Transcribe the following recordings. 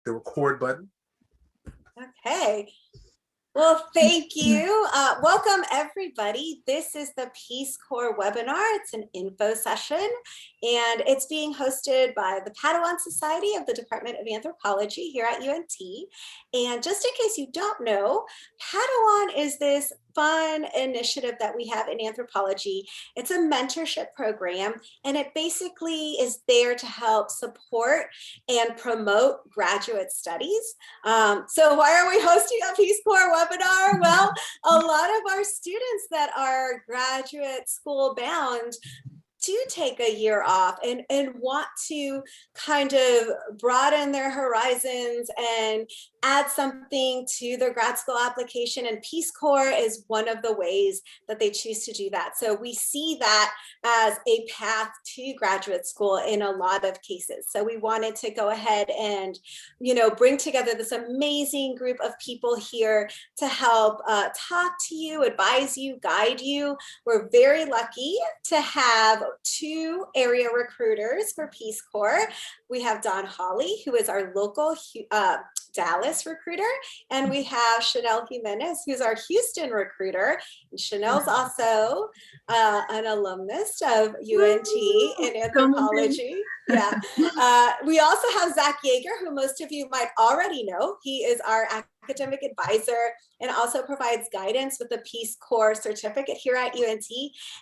the record button. Okay. Well, thank you. Welcome, everybody. This is the Peace Corps webinar. It's an info session, and it's being hosted by the Padawan Society of the Department of Anthropology here at UNT. And just in case you don't know, Padawan is this fun initiative that we have in anthropology. It's a mentorship program, and it basically is there to help support and promote graduate studies. So why are we hosting a Peace Corps webinar? Well, a lot of our students that are graduate school bound do take a year off and want to kind of broaden their horizons and add something to their grad school application, and Peace Corps is one of the ways that they choose to do that. So we see that as a path to graduate school in a lot of cases. So we wanted to go ahead and, bring together this amazing group of people here to help talk to you, advise you, guide you. We're very lucky to have 2 area recruiters for Peace Corps. We have Don Hawley, who is our local Dallas recruiter, and we have Chanel Jimenez, who's our Houston recruiter. And Chanel's also an alumnus of UNT in anthropology. Yeah. We also have Zach Yeager, who most of you might already know. He is our academic advisor and also provides guidance with the Peace Corps certificate here at UNT.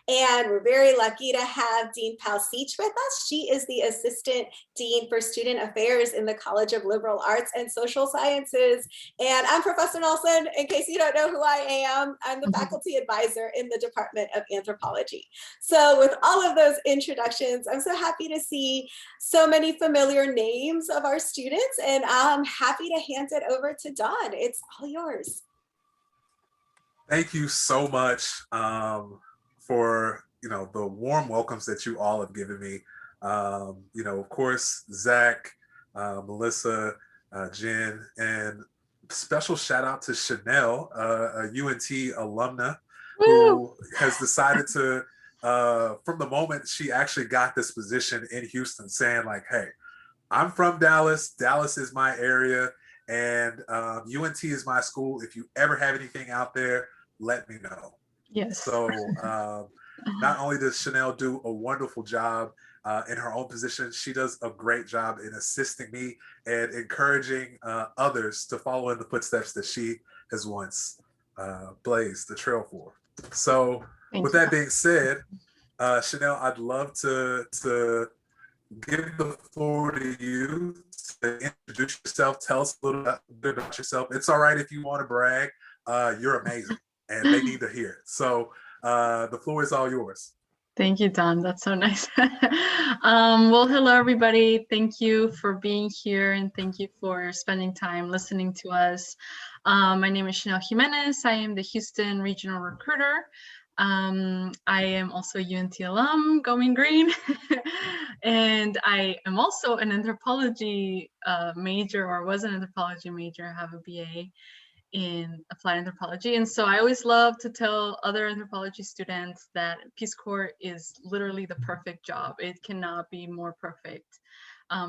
And we're very lucky to have Dean Palseach with us. She is the Assistant Dean for Student Affairs in the College of Liberal Arts and Social Sciences. And I'm Professor Nelson. In case you don't know who I am, I'm the faculty advisor in the Department of Anthropology. So with all of those introductions, I'm so happy to see so many familiar names of our students, and I'm happy to hand it over to Don. It's all yours. Thank you so much for the warm welcomes that you all have given me. Of course, Zach, Melissa, Jen, and special shout out to Chanel, a UNT alumna who has decided to, from the moment she actually got this position in Houston, saying like, hey, I'm from Dallas. Dallas is my area, and UNT is my school. If you ever have anything out there, let me know. Yes. So not only does Chanel do a wonderful job in her own position, she does a great job in assisting me and encouraging others to follow in the footsteps that she has once blazed the trail for. So with that being said, Chanel, I'd love to give the floor to you to introduce yourself. Tell us a little bit about yourself. It's all right if you want to brag. You're amazing, and they need to hear it. So the floor is all yours. Thank you, Don. That's so nice. Well, hello, everybody. Thank you for being here, and thank you for spending time listening to us. My name is Chanel Jimenez. I am the Houston Regional Recruiter. I am also UNT alum, Going Green, and I am also an anthropology major, or was an anthropology major. I have a BA in applied anthropology, and so I always love to tell other anthropology students that Peace Corps is literally the perfect job. It cannot be more perfect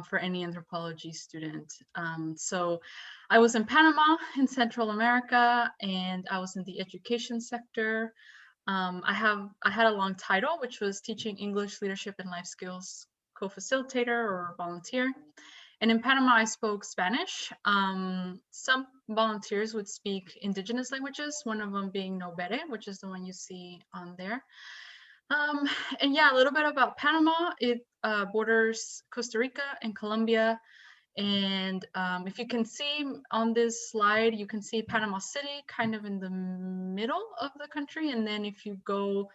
for any anthropology student. So I was in Panama in Central America, and I was in the education sector. I had a long title, which was Teaching English, Leadership, and Life Skills Co-Facilitator or Volunteer. And in Panama, I spoke Spanish. Some volunteers would speak indigenous languages, one of them being Nobere, which is the one you see on there. And yeah, a little bit about Panama. It borders Costa Rica and Colombia. And if you can see on this slide, you can see Panama City kind of in the middle of the country. And then if you go,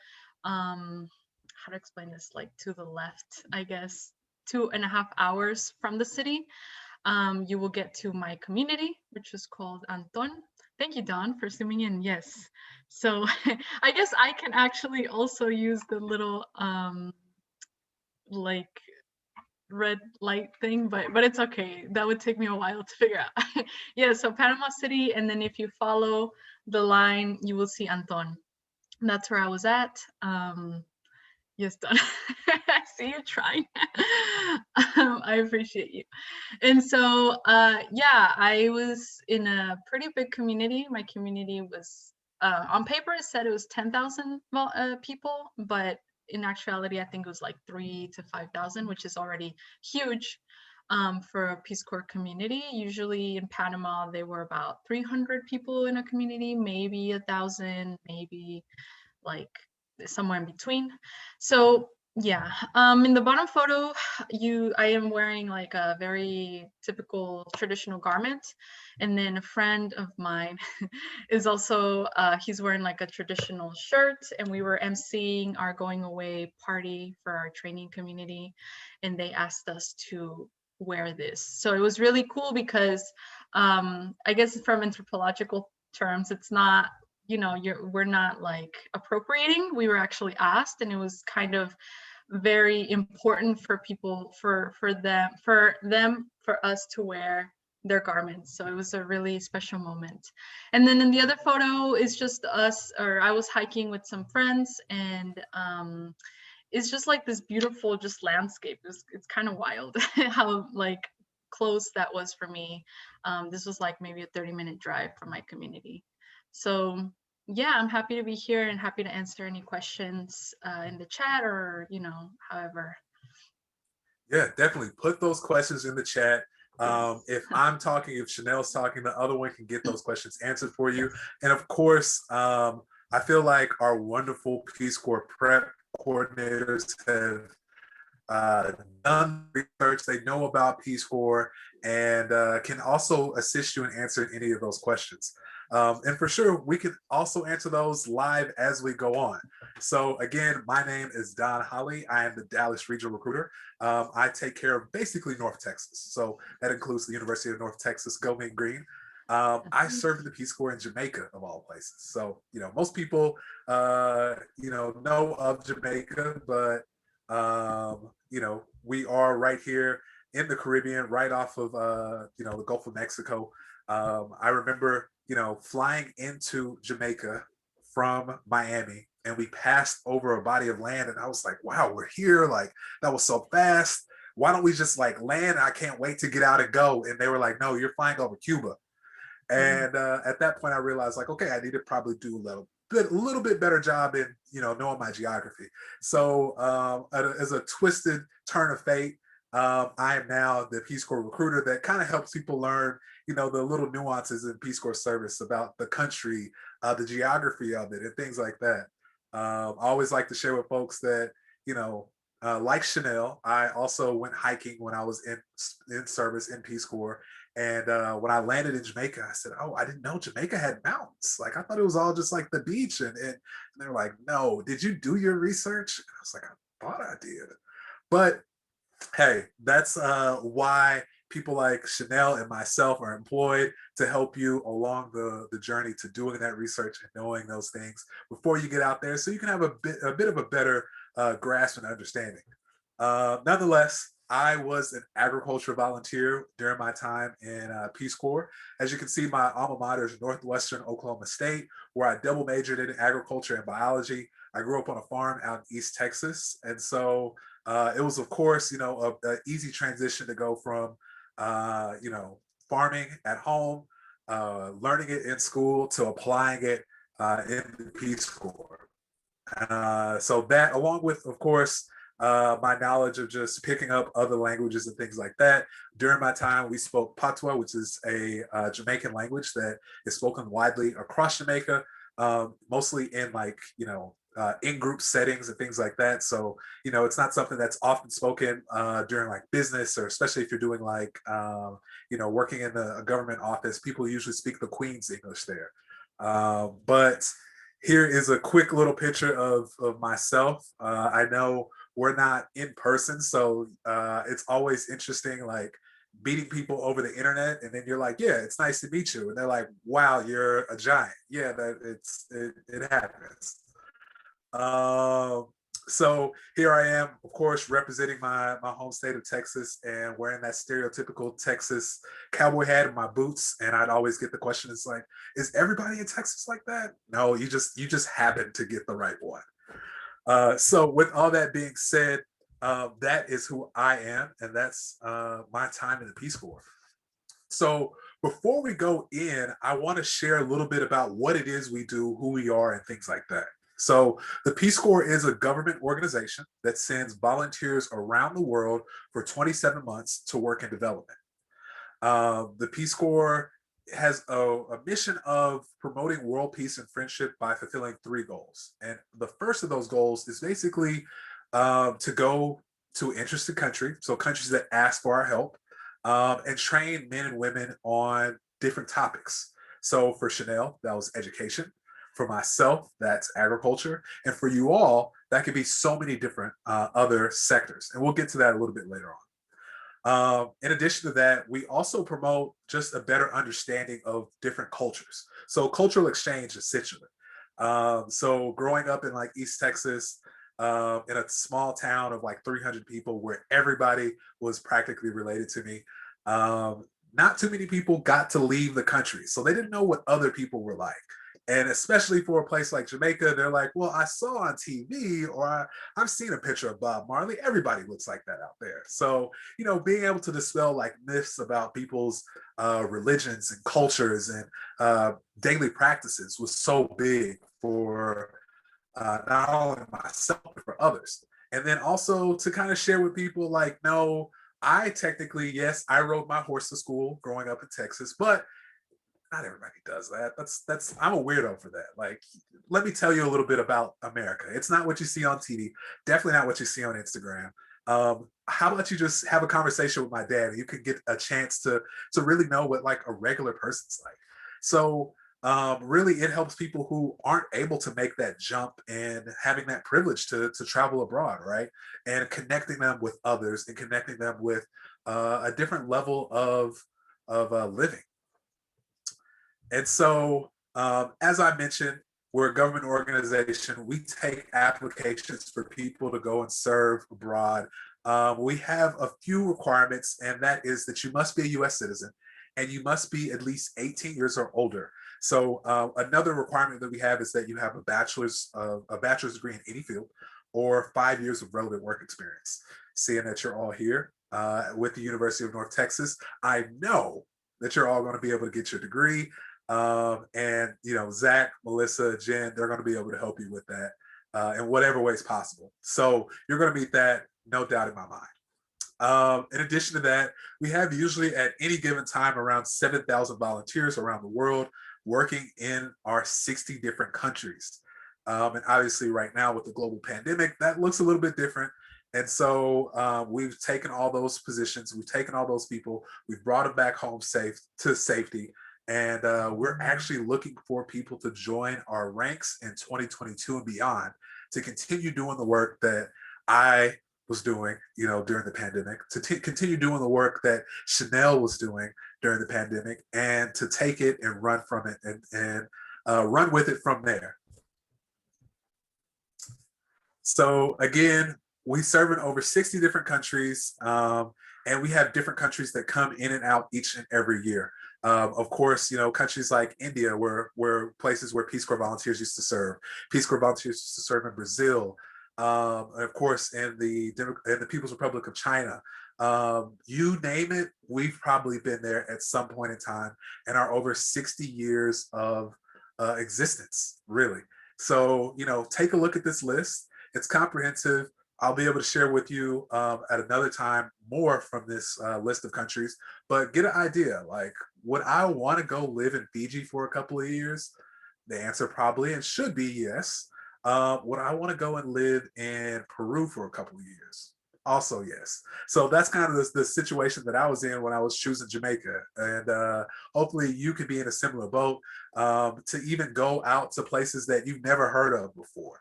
how to explain this, like to the left, I guess, 2.5 hours from the city, you will get to my community, which is called Anton. Thank you, Don, for zooming in. Yes. So I guess I can actually also use the little like red light thing, but it's okay. That would take me a while to figure out. Yeah, so Panama City, and then if you follow the line, you will see Anton. That's where I was at. Yes, Don. see you trying. I appreciate you. And so, yeah, I was in a pretty big community. My community was, on paper, it said it was 10,000 people, but in actuality, I think it was like 3 to 5,000, which is already huge for a Peace Corps community. Usually in Panama, they were about 300 people in a community, maybe 1,000, maybe like somewhere in between. So yeah, in the bottom photo, I am wearing like a very typical traditional garment, and then a friend of mine is also he's wearing like a traditional shirt, and we were emceeing our going away party for our training community, and they asked us to wear this. So it was really cool because I guess from anthropological terms, it's not, you know, we're not like appropriating, we were actually asked, and it was kind of very important for people, for us to wear their garments. So it was a really special moment. And then in the other photo is just us, or I was hiking with some friends, and it's just like this beautiful just landscape. It's kind of wild how like close that was for me. This was like maybe a 30-minute drive from my community. So yeah, I'm happy to be here and happy to answer any questions in the chat, or, you know, however. Yeah, definitely put those questions in the chat. If I'm talking, if Chanel's talking, the other one can get those questions answered for you. And of course, I feel like our wonderful Peace Corps prep coordinators have done research, they know about Peace Corps, and can also assist you in answering any of those questions. And for sure, we can also answer those live as we go on. So again, my name is Don Holly. I am the Dallas Regional Recruiter. I take care of basically North Texas. So that includes the University of North Texas, Go Mean Green. I served in the Peace Corps in Jamaica, of all places. So, you know, most people, know of Jamaica, but you know, we are right here in the Caribbean, right off of the Gulf of Mexico. I remember, flying into Jamaica from Miami, and we passed over a body of land, and I was like, wow, we're here. Like, that was so fast. Why don't we just like land? I can't wait to get out and go. And they were like, no, you're flying over Cuba. And at that point, I realized, like, okay, I need to probably do a little bit better job in, knowing my geography. So as a twisted turn of fate, I am now the Peace Corps recruiter that kind of helps people learn, the little nuances in Peace Corps service about the country, the geography of it, and things like that. I always like to share with folks that, like Chanel, I also went hiking when I was in service in Peace Corps. And when I landed in Jamaica, I said, oh, I didn't know Jamaica had mountains. Like, I thought it was all just like the beach. And they're like, no, did you do your research? And I was like, I thought I did. But hey, that's why people like Chanel and myself are employed, to help you along the journey to doing that research and knowing those things before you get out there, so you can have a bit of a better grasp and understanding. Nonetheless, I was an agriculture volunteer during my time in Peace Corps. As you can see, my alma mater is Northwestern Oklahoma State, where I double majored in agriculture and biology. I grew up on a farm out in East Texas. And so it was, of course, an easy transition to go from, farming at home, learning it in school, to applying it in the Peace Corps. So that, along with, of course, my knowledge of just picking up other languages and things like that. During my time, we spoke Patois, which is a Jamaican language that is spoken widely across Jamaica, mostly in in-group settings and things like that. So, it's not something that's often spoken during like business, or especially if you're doing like, working in a government office. People usually speak the Queen's English there. But here is a quick little picture of myself. I know we're not in person, so it's always interesting, like meeting people over the internet, and then you're like, yeah, it's nice to meet you, and they're like, wow, you're a giant. Yeah, it happens. So here I am, of course, representing my home state of Texas, and wearing that stereotypical Texas cowboy hat and my boots. And I'd always get the question, it's like, is everybody in Texas like that? No, you just happen to get the right one. So with all that being said, that is who I am, and that's my time in the Peace Corps. So before we go in, I want to share a little bit about what it is we do, who we are, and things like that. So the Peace Corps is a government organization that sends volunteers around the world for 27 months to work in development. The Peace Corps has a mission of promoting world peace and friendship by fulfilling three goals. And the first of those goals is basically to go to interested countries, so countries that ask for our help, and train men and women on different topics. So for Chanel, that was education. For myself, that's agriculture. And for you all, that could be so many different other sectors. And we'll get to that a little bit later on. In addition to that, we also promote just a better understanding of different cultures. So cultural exchange essentially. So growing up in like East Texas, in a small town of like 300 people where everybody was practically related to me, not too many people got to leave the country. So they didn't know what other people were like. And especially for a place like Jamaica, they're like, well, I saw on TV or I've seen a picture of Bob Marley. Everybody looks like that out there. So, being able to dispel like myths about people's religions and cultures and daily practices was so big for not only myself, but for others. And then also to kind of share with people like, no, I technically, yes, I rode my horse to school growing up in Texas, but not everybody does that. That's I'm a weirdo for that. Like, let me tell you a little bit about America. It's not what you see on TV. Definitely not what you see on Instagram. How about you just have a conversation with my dad and you could get a chance to really know what like a regular person's like. So really it helps people who aren't able to make that jump and having that privilege to travel abroad, right? And connecting them with others and connecting them with a different level of living. And so, as I mentioned, we're a government organization. We take applications for people to go and serve abroad. We have a few requirements, and that is that you must be a US citizen and you must be at least 18 years or older. So another requirement that we have is that you have a bachelor's degree in any field or 5 years of relevant work experience. Seeing that you're all here with the University of North Texas, I know that you're all going to be able to get your degree. And Zach, Melissa, Jen, they're going to be able to help you with that in whatever ways possible. So you're going to meet that, no doubt in my mind. In addition to that, we have usually at any given time around 7,000 volunteers around the world working in our 60 different countries. And obviously right now with the global pandemic, that looks a little bit different. And so we've taken all those positions, we've taken all those people, we've brought them back home safe to safety. And we're actually looking for people to join our ranks in 2022 and beyond to continue doing the work that I was doing, during the pandemic, to continue doing the work that Chanel was doing during the pandemic, and to take it and run from it and run with it from there. So again, we serve in over 60 different countries, and we have different countries that come in and out each and every year. Of course, countries like India were places where Peace Corps volunteers used to serve. Peace Corps volunteers used to serve in Brazil, and of course, in the People's Republic of China. You name it, we've probably been there at some point in time in our over 60 years of existence, really. So, take a look at this list. It's comprehensive. I'll be able to share with you at another time more from this list of countries, but get an idea. Like, would I want to go live in Fiji for a couple of years? The answer probably and should be yes. Would I want to go and live in Peru for a couple of years? Also, yes. So that's kind of the situation that I was in when I was choosing Jamaica. And hopefully you could be in a similar boat to even go out to places that you've never heard of before.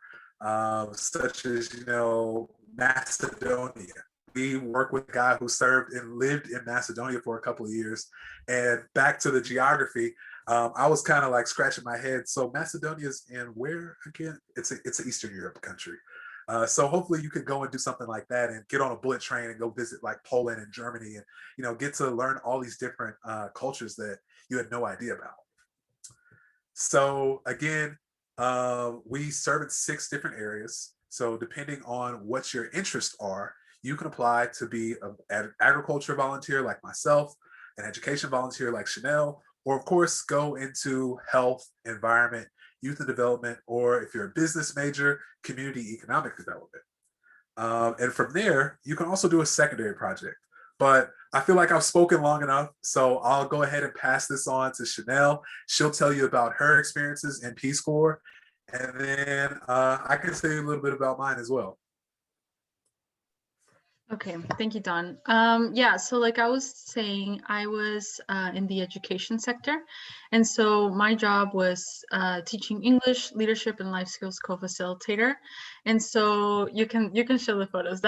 Such as, Macedonia. We work with a guy who served and lived in Macedonia for a couple of years. And back to the geography, I was kind of like scratching my head. So Macedonia's in where again? It's an Eastern Europe country. So hopefully you could go and do something like that and get on a bullet train and go visit like Poland and Germany and, get to learn all these different cultures that you had no idea about. So again, we serve in 6 different areas. So depending on what your interests are, you can apply to be an agriculture volunteer like myself, an education volunteer like Chanel, or of course, go into health, environment, youth and development, or if you're a business major, community economic development. And from there, you can also do a secondary project. But I feel like I've spoken long enough, so I'll go ahead and pass this on to Chanel. She'll tell you about her experiences in Peace Corps, and then I can tell you a little bit about mine as well. Okay, thank you, Don. Yeah, so like I was saying, I was in the education sector. And so my job was teaching English, leadership, and life skills co-facilitator. And so you can show the photos.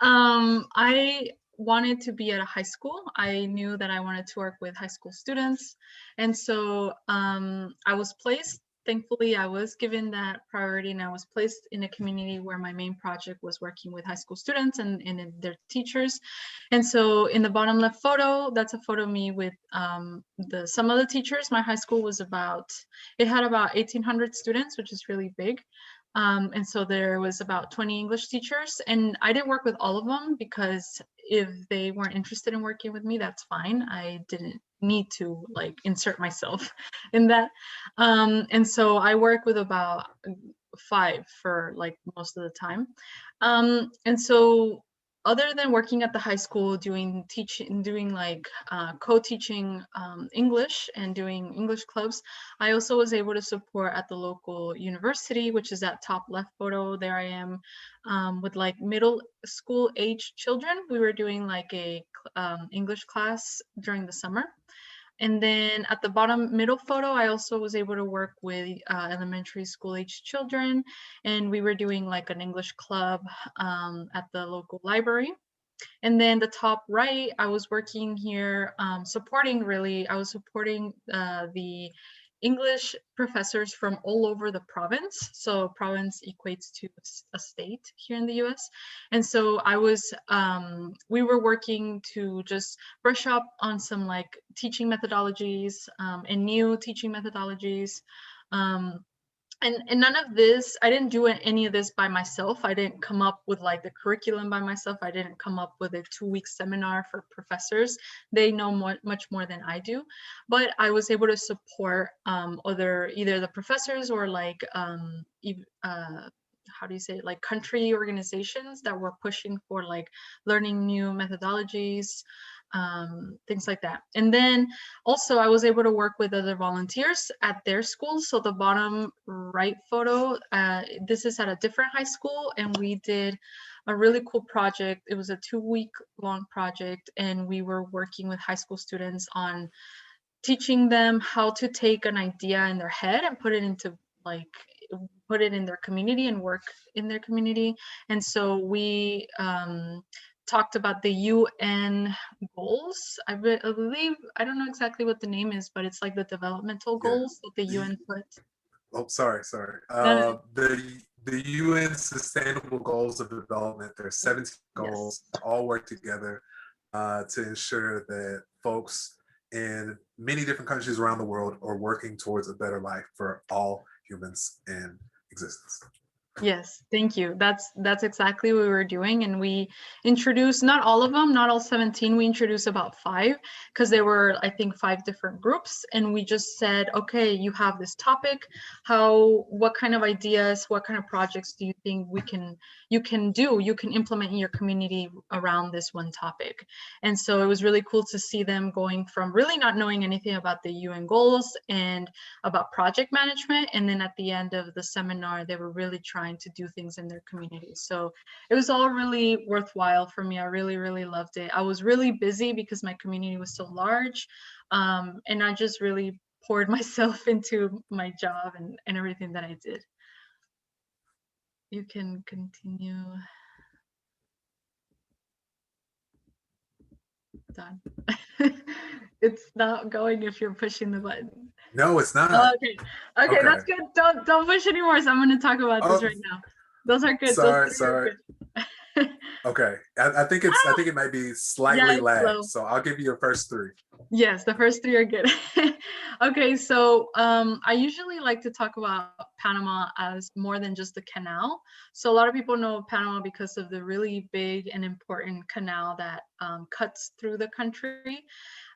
I wanted to be at a high school. I knew that I wanted to work with high school students. And so I was placed. Thankfully, I was given that priority, and I was placed in a community where my main project was working with high school students and their teachers. And so in the bottom left photo, that's a photo of me with some of the teachers. My high school was it had about 1,800 students, which is really big. And so there was about 20 English teachers, and I didn't work with all of them because if they weren't interested in working with me, that's fine. I didn't need to like insert myself in that. And so I work with about 5 for like most of the time. And so other than working at the high school, doing like co-teaching English and doing English clubs, I also was able to support at the local university, which is that top left photo. There I am with like middle school age children. We were doing like a English class during the summer. And then at the bottom middle photo, I also was able to work with elementary school age children, and we were doing like an English club at the local library. And then the top right, I was working here supporting the English professors from all over the province. So province equates to a state here in the US. And so we were working to just brush up on some like teaching methodologies and new teaching methodologies. And none of this, I didn't do any of this by myself. I didn't come up with like the curriculum by myself. I didn't come up with a 2-week seminar for professors. They know much more than I do. But I was able to support either the professors or like, how do you say it? Like country organizations that were pushing for like learning new methodologies, things like that. And then also I was able to work with other volunteers at their schools. So the bottom right photo, this is at a different high school, and we did a really cool project. It was a 2-week long project, and we were working with high school students on teaching them how to take an idea in their head and put it in their community and work in their community. And so we talked about the UN goals. I believe, I don't know exactly what the name is, but it's like the developmental goals that the UN put. Oh, sorry. The UN Sustainable Goals of Development, there's 17 goals, all work together to ensure that folks in many different countries around the world are working towards a better life for all humans in existence. Yes, thank you. That's exactly what we were doing. And we introduced, not all of them, not all 17, we introduced about 5, because there were, I think, 5 different groups. And we just said, okay, you have this topic. What kind of ideas, what kind of projects do you think you can implement in your community around this one topic? And so it was really cool to see them going from really not knowing anything about the UN goals and about project management. And then at the end of the seminar, they were really trying to do things in their community. So it was all really worthwhile for me. I really, really loved it. I was really busy because my community was so large. And I just really poured myself into my job and everything that I did. You can continue. Done. It's not going if you're pushing the button. No, it's not. Oh, okay, that's good. Don't push anymore. So I'm going to talk about this right now. Those are good. Sorry. Okay, I think it might be Yeah, slightly it's lagged, low. so I'll give you your first three. Yes, the first three are good. Okay, so I usually like to talk about Panama as more than just a canal. So a lot of people know Panama because of the really big and important canal that cuts through the country.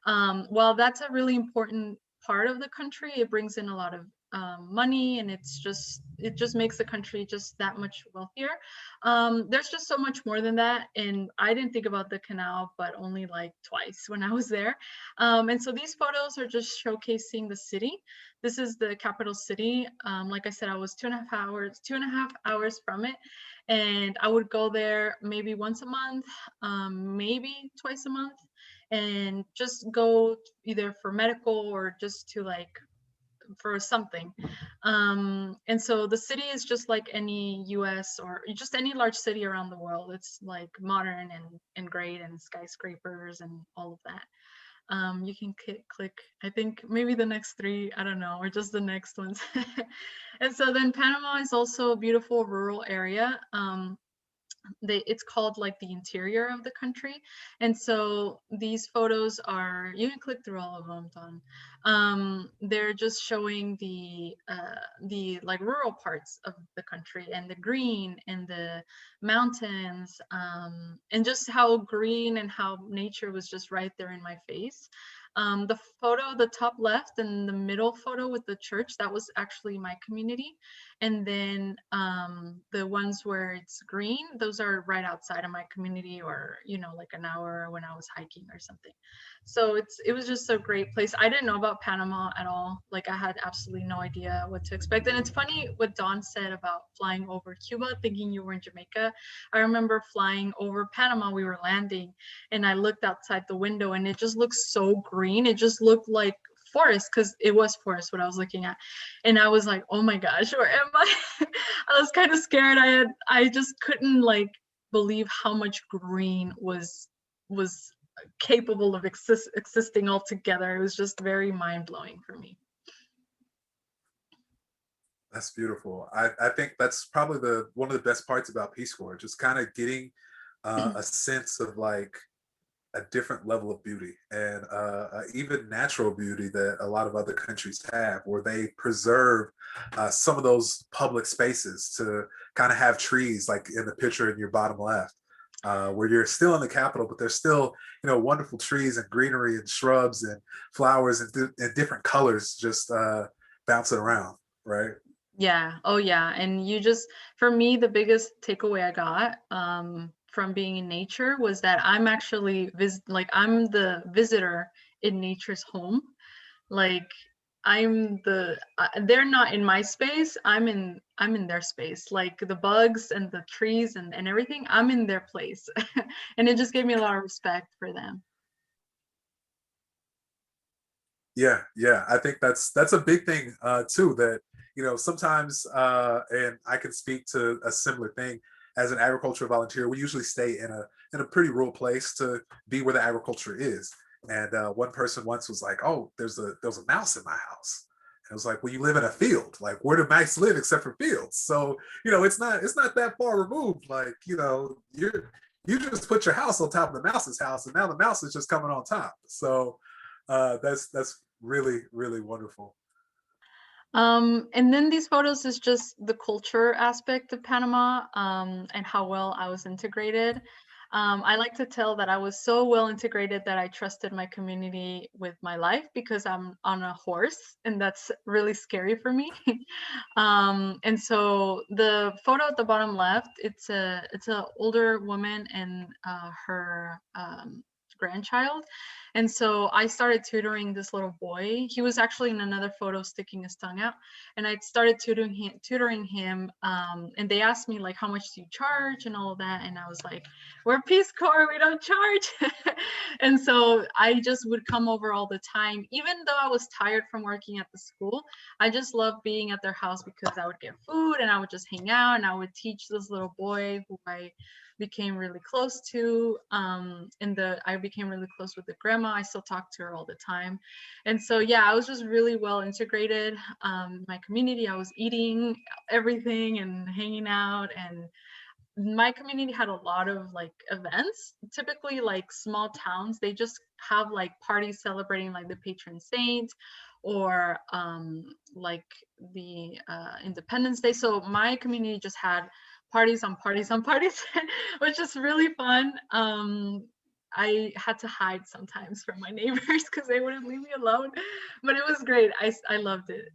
While that's a really important part of the country, it brings in a lot of money, and it just makes the country just that much wealthier. There's just so much more than that, and I didn't think about the canal, but only like twice when I was there. And so these photos are just showcasing the city. This is the capital city. Like I said, I was 2.5 hours from it, and I would go there maybe once a month, maybe twice a month, and just go either for medical or just to like for something. And so the city is just like any US or just any large city around the world. It's like modern and great and skyscrapers and all of that. You can click, I think maybe the next three, I don't know, or just the next ones. And so then Panama is also a beautiful rural area. It's called like the interior of the country, and so these photos are, you can click through all of them, Don. They're just showing the like rural parts of the country and the green and the mountains, and just how green and how nature was just right there in my face. The photo, the top left and the middle photo with the church, that was actually my community. And then the ones where it's green, those are right outside of my community, or like an hour when I was hiking or something. So it was just a great place. I didn't know about Panama at all. Like I had absolutely no idea what to expect. And it's funny what Don said about flying over Cuba thinking you were in Jamaica. I remember flying over Panama, we were landing, and I looked outside the window and it just looked so green. It just looked like forest, because it was forest what I was looking at. And I was like, oh my gosh, where am I? I was kind of scared. I just couldn't like believe how much green was capable of existing all together. It was just very mind-blowing for me. That's beautiful. I think that's probably one of the best parts about Peace Corps, just kind of getting a sense of like a different level of beauty and even natural beauty that a lot of other countries have, where they preserve some of those public spaces to kind of have trees, like in the picture in your bottom left, where you're still in the capital, but there's still wonderful trees and greenery and shrubs and flowers and different colors just bouncing around, right? Yeah. Oh, yeah. And for me, the biggest takeaway I got from being in nature was that I'm actually I'm the visitor in nature's home. Like they're not in my space. I'm in their space. Like the bugs and the trees and everything, I'm in their place. And it just gave me a lot of respect for them. Yeah, yeah. I think that's a big thing too. That sometimes, and I can speak to a similar thing as an agricultural volunteer. We usually stay in a pretty rural place to be where the agriculture is. And one person once was like, "Oh, there's a mouse in my house." And I was like, "Well, you live in a field. Like, where do mice live except for fields? So it's not that far removed. Like, you just put your house on top of the mouse's house, and now the mouse is just coming on top. So that's really really wonderful. And then these photos is just the culture aspect of Panama, and how well I was integrated. I like to tell that I was so well integrated that I trusted my community with my life, because I'm on a horse, and that's really scary for me. And so the photo at the bottom left, it's a older woman and her grandchild. And so I started tutoring this little boy. He was actually in another photo sticking his tongue out. And I started tutoring him. And they asked me like, how much do you charge and all of that? And I was like, we're Peace Corps, we don't charge. And so I just would come over all the time, even though I was tired from working at the school. I just loved being at their house because I would get food and I would just hang out, and I would teach this little boy who I became really close to. I became really close with the grandma. I still talk to her all the time. And so yeah, I was just really well integrated. My community, I was eating everything and hanging out, and my community had a lot of like events. Typically, like small towns, they just have like parties celebrating like the patron saint or like the Independence Day. So my community just had parties on parties on parties, which is really fun. I had to hide sometimes from my neighbors because they wouldn't leave me alone, but it was great. I loved it.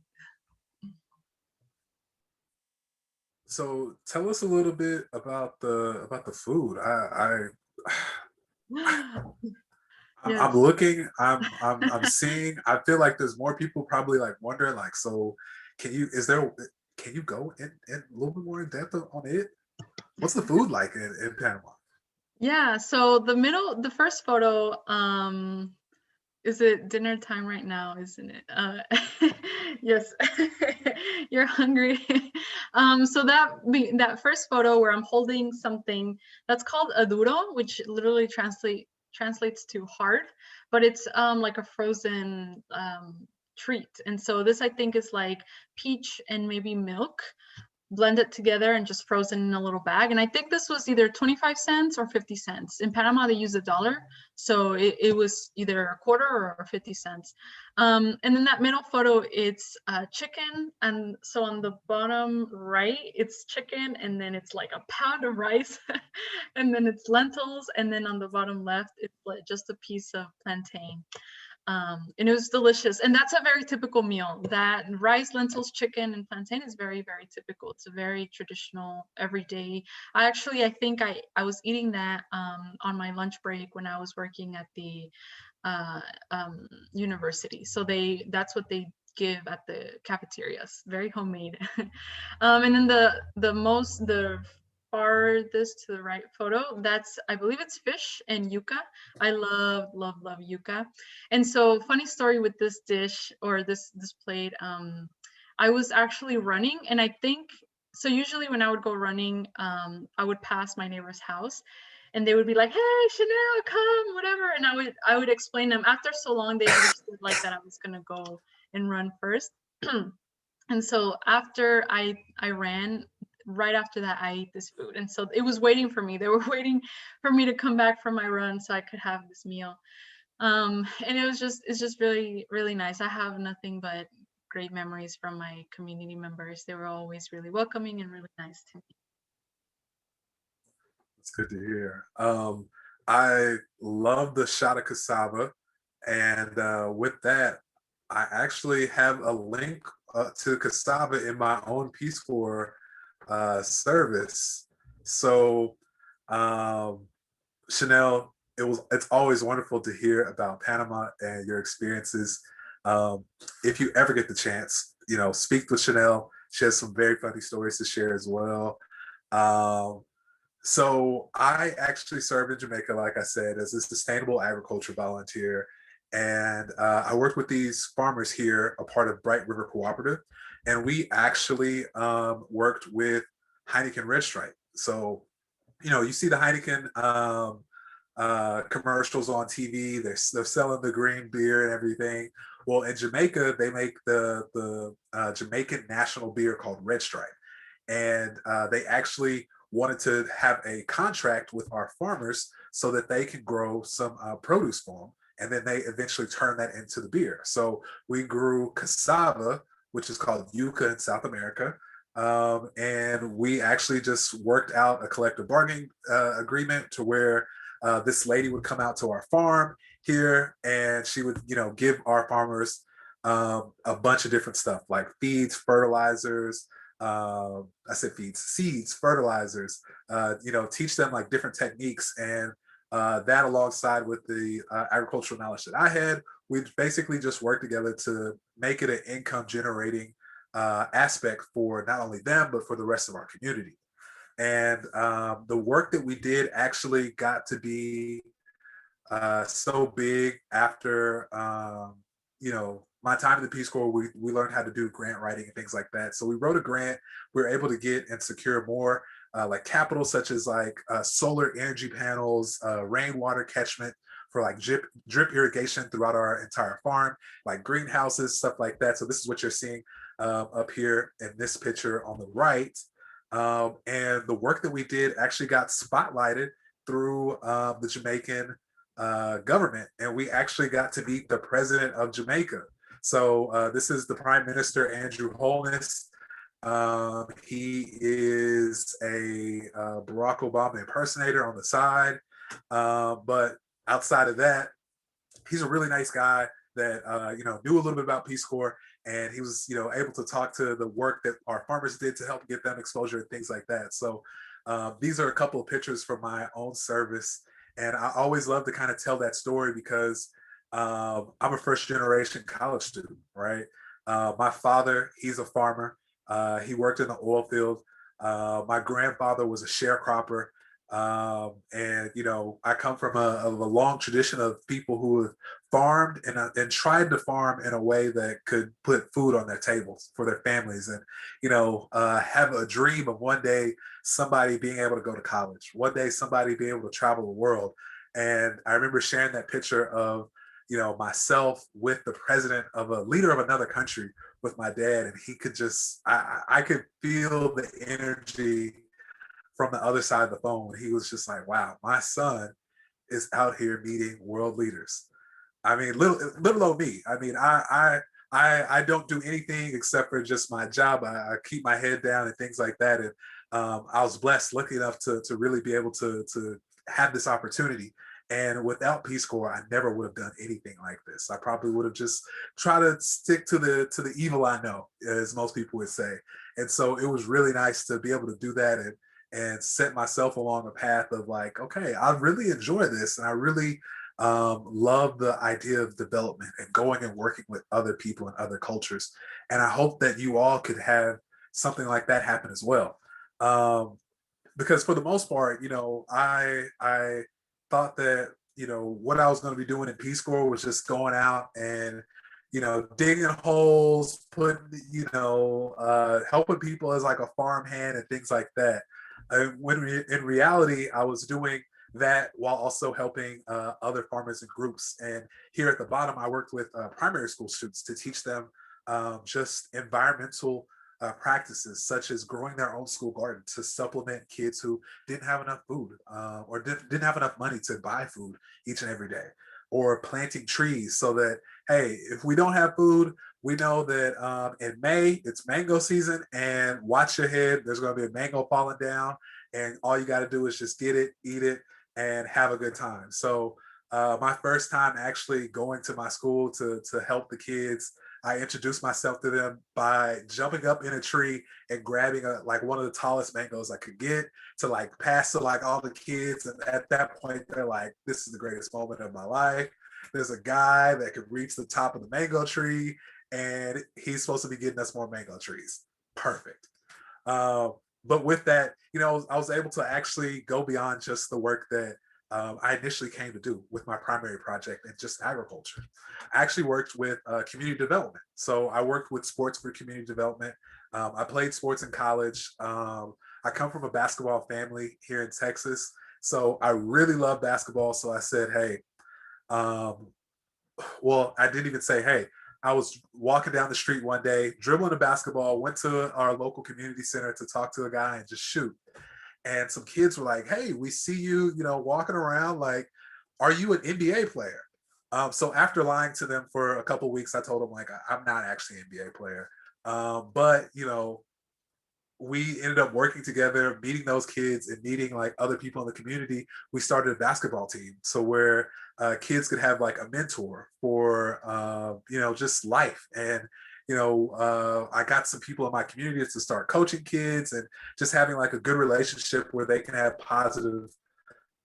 So tell us a little bit about the food. I'm Yes. looking, I'm seeing. I feel like there's more people probably like wondering, like, so can you go in a little bit more in depth on it? What's the food like in Panama? Yeah, so the first photo, is it dinner time right now, isn't it? Yes, you're hungry. So that first photo where I'm holding something that's called aduro, which literally translates to hard, but it's like a frozen treat. And so this I think is like peach and maybe milk blended together and just frozen in a little bag. And I think this was either 25 cents or 50 cents. In Panama, they use a dollar. So it was either a quarter or 50 cents. And then that middle photo, it's chicken. And so on the bottom right, it's chicken. And then it's like a pound of rice. And then it's lentils. And then on the bottom left, it's like just a piece of plantain. And it was delicious. And that's a very typical meal. That rice, lentils, chicken, and plantain is very, very typical. It's a very traditional, everyday. I think I was eating that on my lunch break when I was working at the uh, university. So that's what they give at the cafeterias. Very homemade. And then the farthest to the right photo, that's, I believe it's fish and yuca. I love, love, love yuca. And so funny story with this dish or this plate, I was actually running and I think, so usually when I would go running, I would pass my neighbor's house and they would be like, "Hey, Chanel, come, whatever." And I would explain them. After so long, they understood like that I was gonna go and run first. And so after I ran, right after that, I ate this food. And so it was waiting for me. They were waiting for me to come back from my run so I could have this meal. And it's just really, really nice. I have nothing but great memories from my community members. They were always really welcoming and really nice to me. It's good to hear. I love the shot of cassava, and with that, I actually have a link to cassava in my own Peace Corps service. So, um, Chanel, it's always wonderful to hear about Panama and your experiences. Um, if you ever get the chance, speak with Chanel. She has some very funny stories to share as well. Um, so I actually served in Jamaica, like I said, as a sustainable agriculture volunteer. And I worked with these farmers here, a part of Bright River Cooperative. And we actually worked with Heineken Red Stripe. So, you see the Heineken commercials on TV. They're selling the green beer and everything. Well, in Jamaica, they make the Jamaican national beer called Red Stripe. And they actually wanted to have a contract with our farmers so that they can grow some produce for them. And then they eventually turn that into the beer. So we grew cassava, which is called yuca in South America. And we actually just worked out a collective bargaining agreement to where this lady would come out to our farm here and she would, give our farmers a bunch of different stuff like feeds, fertilizers, I said feeds, seeds, fertilizers, teach them like different techniques. And that alongside with the agricultural knowledge that I had, we basically just worked together to make it an income generating aspect for not only them, but for the rest of our community. And the work that we did actually got to be so big after, my time in the Peace Corps. We learned how to do grant writing and things like that. So we wrote a grant. We were able to get and secure more like capital, such as like solar energy panels, rainwater catchment for like drip irrigation throughout our entire farm, like greenhouses, stuff like that. So this is what you're seeing up here in this picture on the right. And the work that we did actually got spotlighted through the Jamaican government, and we actually got to meet the president of Jamaica. So this is the Prime Minister, Andrew Holness. He is a Barack Obama impersonator on the side. But outside of that, he's a really nice guy that knew a little bit about Peace Corps, and he was able to talk to the work that our farmers did to help get them exposure and things like that. So these are a couple of pictures from my own service, and I always love to kind of tell that story because I'm a first generation college student, right? My father, he's a farmer. He worked in the oil field. My grandfather was a sharecropper. And I come from a long tradition of people who have farmed and tried to farm in a way that could put food on their tables for their families, and have a dream of one day somebody being able to go to college, one day somebody being able to travel the world. And I remember sharing that picture of myself with the president of a leader of another country with my dad, and he could just I could feel the energy from the other side of the phone. He was just like, wow, my son is out here meeting world leaders. I mean, little old me. I mean, I don't do anything except for just my job. I keep my head down and things like that. And I was blessed, lucky enough to really be able to have this opportunity. And without Peace Corps, I never would have done anything like this. I probably would have just tried to stick to the evil I know, as most people would say. And so it was really nice to be able to do that and set myself along a path of like, okay, I really enjoy this, and I really love the idea of development and going and working with other people and other cultures. And I hope that you all could have something like that happen as well. Because for the most part, I thought that what I was going to be doing in Peace Corps was just going out and digging holes, putting helping people as like a farm hand and things like that. When in reality, I was doing that while also helping other farmers and groups. And here at the bottom, I worked with primary school students to teach them just environmental practices, such as growing their own school garden to supplement kids who didn't have enough food or didn't have enough money to buy food each and every day, or planting trees so that, hey, if we don't have food, we know that in May, it's mango season, and watch your head, there's going to be a mango falling down, and all you got to do is just get it, eat it, and have a good time. So my first time actually going to my school to help the kids, I introduced myself to them by jumping up in a tree and grabbing like one of the tallest mangoes I could get to like pass to like all the kids. And at that point, they're like, this is the greatest moment of my life. There's a guy that could reach the top of the mango tree, and he's supposed to be getting us more mango trees. Perfect. But with that, I was able to actually go beyond just the work that I initially came to do with my primary project and just agriculture. I actually worked with community development. So I worked with sports for community development. I played sports in college. I come from a basketball family here in Texas. So I really love basketball. So I said, hey, well, I didn't even say, hey, I was walking down the street one day, dribbling a basketball, went to our local community center to talk to a guy and just shoot. And some kids were like, hey, we see you, walking around. Like, are you an NBA player? So after lying to them for a couple of weeks, I told them, like, I'm not actually an NBA player. But, we ended up working together, meeting those kids and meeting like other people in the community. We started a basketball team. So where kids could have like a mentor for, just life. And, I got some people in my community to start coaching kids and just having like a good relationship where they can have positive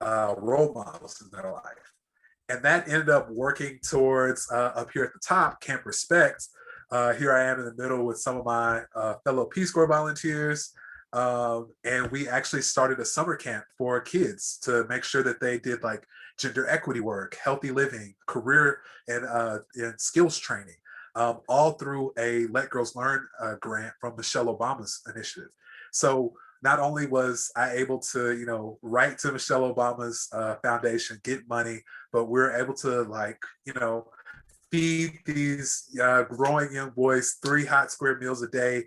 role models in their life. And that ended up working towards up here at the top, Camp Respect. Here I am in the middle with some of my fellow Peace Corps volunteers. And we actually started a summer camp for kids to make sure that they did like gender equity work, healthy living, career and skills training, all through a Let Girls Learn grant from Michelle Obama's initiative. So not only was I able to, write to Michelle Obama's foundation, get money, but we're able to feed these growing young boys 3 hot square meals a day,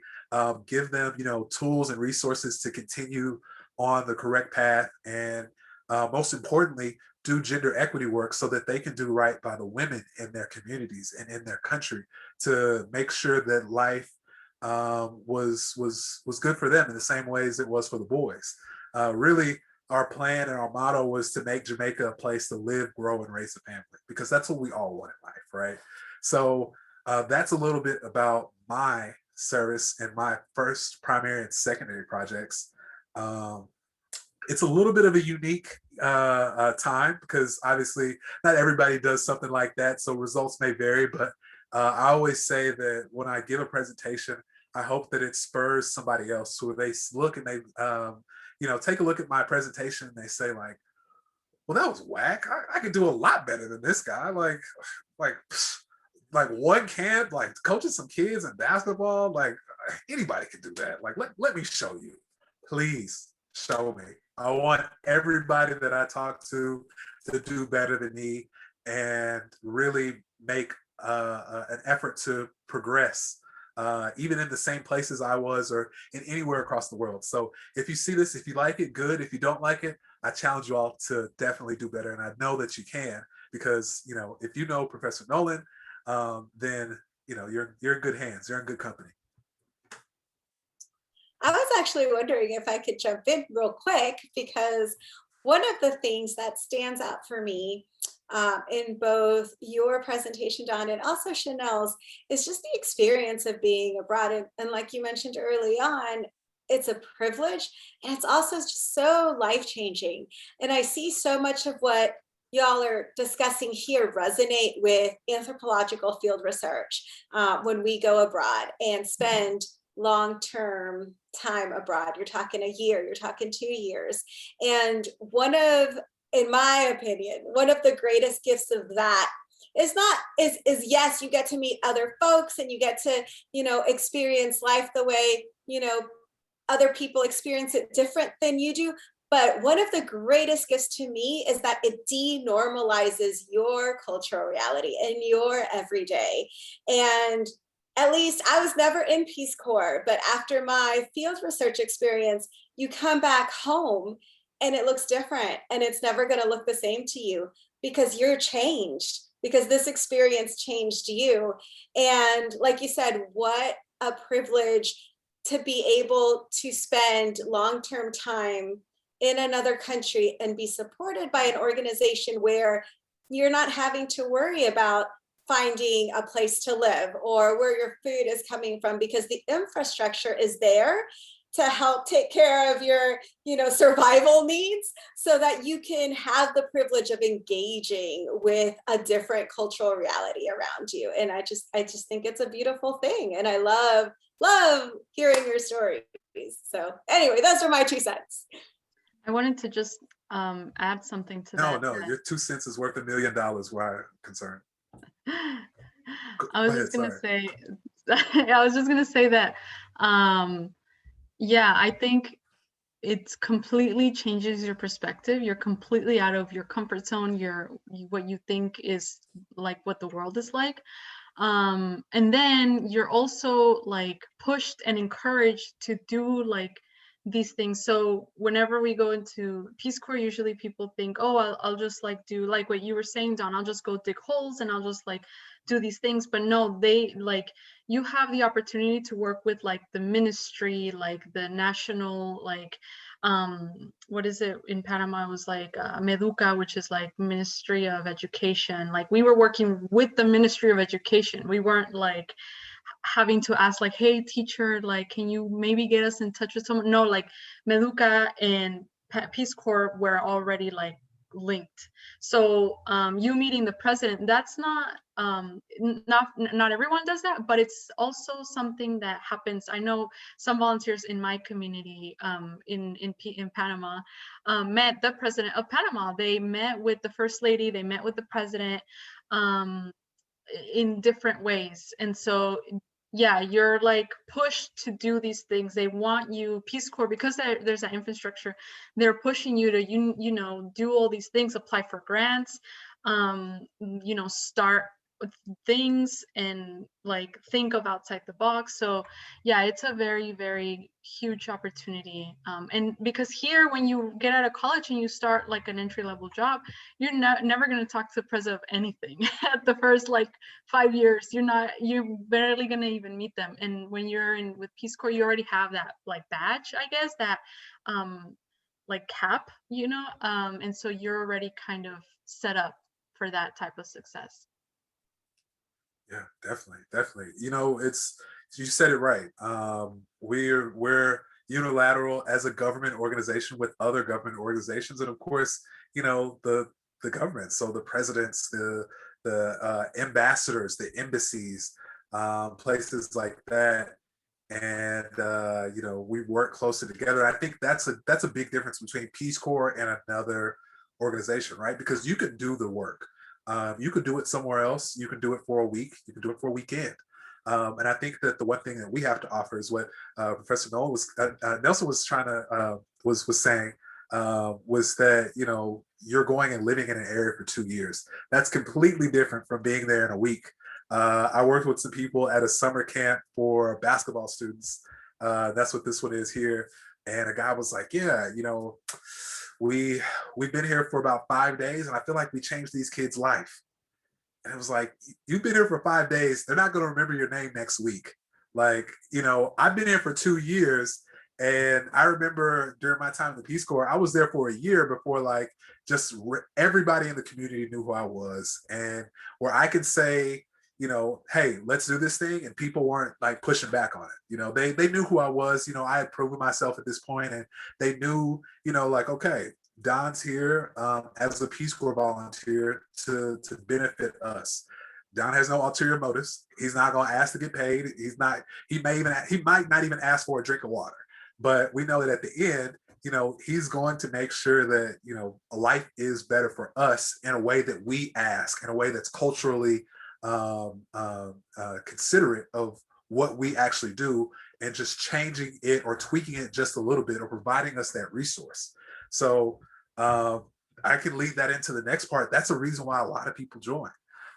give them, tools and resources to continue on the correct path, and most importantly, do gender equity work so that they can do right by the women in their communities and in their country, to make sure that life was good for them in the same ways it was for the boys. Really, our plan and our motto was to make Jamaica a place to live, grow, and raise a family, because that's what we all want in life, right? So that's a little bit about my service and my first primary and secondary projects. It's a little bit of a unique time, because obviously not everybody does something like that, so results may vary, but I always say that when I give a presentation, I hope that it spurs somebody else, so they look and they take a look at my presentation and they say like, well, that was whack. I could do a lot better than this guy. Like one camp, like coaching some kids in basketball, like anybody can do that. Like, let me show you. Please show me. I want everybody that I talk to do better than me and really make an effort to progress, even in the same places I was or in anywhere across the world. So if you see this, if you like it, good. If you don't like it, I challenge you all to definitely do better. And I know that you can, because, if you know Professor Nolan, then, you're in good hands. You're in good company. I was actually wondering if I could jump in real quick, because one of the things that stands out for me in both your presentation, Don, and also Chanel's, is just the experience of being abroad. And like you mentioned early on, it's a privilege, and it's also just so life-changing. And I see so much of what y'all are discussing here resonate with anthropological field research when we go abroad and spend long-term time abroad. You're talking a year, you're talking 2 years. And in my opinion, one of the greatest gifts of that is yes, you get to meet other folks and you get to, experience life the way, other people experience it different than you do. But one of the greatest gifts to me is that it denormalizes your cultural reality and your everyday. And at least I was never in Peace Corps, but after my field research experience, you come back home and it looks different, and it's never going to look the same to you, because you're changed, because this experience changed you. And like you said, what a privilege to be able to spend long-term time in another country and be supported by an organization where you're not having to worry about finding a place to live or where your food is coming from, because the infrastructure is there to help take care of your, survival needs, so that you can have the privilege of engaging with a different cultural reality around you. And I just think it's a beautiful thing. And I love hearing your stories. So anyway, those are my 2 cents. I wanted to just add something to that. No, your 2 cents is worth $1 million where I'm concerned. I was just gonna say that I think it completely changes your perspective. You're completely out of your comfort zone, what you think is like what the world is like, and then you're also like pushed and encouraged to do like these things. So whenever we go into Peace Corps, usually people think, oh, I'll just like do like what you were saying, Don, I'll just go dig holes and I'll just like do these things. But no, they like, you have the opportunity to work with like the ministry, like the national, like what is it in Panama? It was like Meduca, which is like Ministry of Education. Like we were working with the Ministry of Education. We weren't like having to ask like, hey teacher, like can you maybe get us in touch with someone? No, like Meduca and Peace Corps were already like linked. So you meeting the president, that's not everyone does that, but it's also something that happens. I know some volunteers in my community in Panama met the president of Panama. They met with the first lady, they met with the president in different ways. And so you're like pushed to do these things. They want you, Peace Corps, because there's that infrastructure, they're pushing you to do all these things, apply for grants, start things and like think of outside the box. So yeah, it's a very, very huge opportunity. And because here, when you get out of college and you start like an entry-level job, you're never going to talk to the president of anything at the first like 5 years. You're barely going to even meet them. And when you're in with Peace Corps, you already have that like badge, I guess, that like cap, and so you're already kind of set up for that type of success. Yeah, definitely, definitely. It's you said it right. We're unilateral as a government organization with other government organizations, and of course, the government. So the presidents, the ambassadors, the embassies, places like that, and we work closely together. I think that's a big difference between Peace Corps and another organization, right? Because you can do the work. You could do it somewhere else. You can do it for a week. You can do it for a weekend. And I think that the one thing that we have to offer is what Professor Nelson was trying to was saying, was that you're going and living in an area for 2 years. That's completely different from being there in a week. I worked with some people at a summer camp for basketball students. That's what this one is here. And a guy was like, "Yeah, we've been here for about 5 days, and I feel like we changed these kids' life." And it was like, "You've been here for 5 days. They're not going to remember your name next week." Like, I've been here for 2 years, and I remember during my time in the Peace Corps, I was there for a year before like everybody in the community knew who I was, and where I could say, hey, let's do this thing, and people weren't like pushing back on it. They knew who I was. I had proven myself at this point, and they knew, like, okay, Don's here as a Peace Corps volunteer to benefit us. Don has no ulterior motives. He's not going to ask to get paid. He's not. He might not even ask for a drink of water. But we know that at the end, he's going to make sure that life is better for us in a way that we ask, in a way that's culturally considerate of what we actually do, and just changing it or tweaking it just a little bit, or providing us that resource. So I can lead that into the next part. That's a reason why a lot of people join.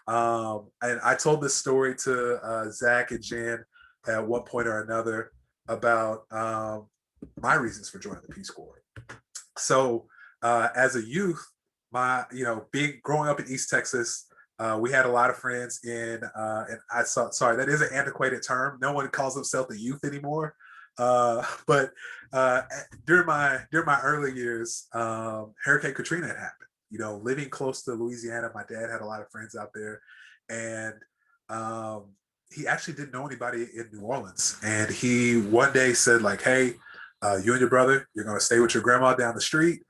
And I told this story to Zach and Jen at one point or another about my reasons for joining the Peace Corps. So as a youth, growing up in East Texas, we had a lot of friends and sorry, that is an antiquated term. No one calls themselves a youth anymore. But during my early years, Hurricane Katrina had happened. Living close to Louisiana, my dad had a lot of friends out there, and he actually didn't know anybody in New Orleans. And he one day said, like, "Hey, you and your brother, you're going to stay with your grandma down the street.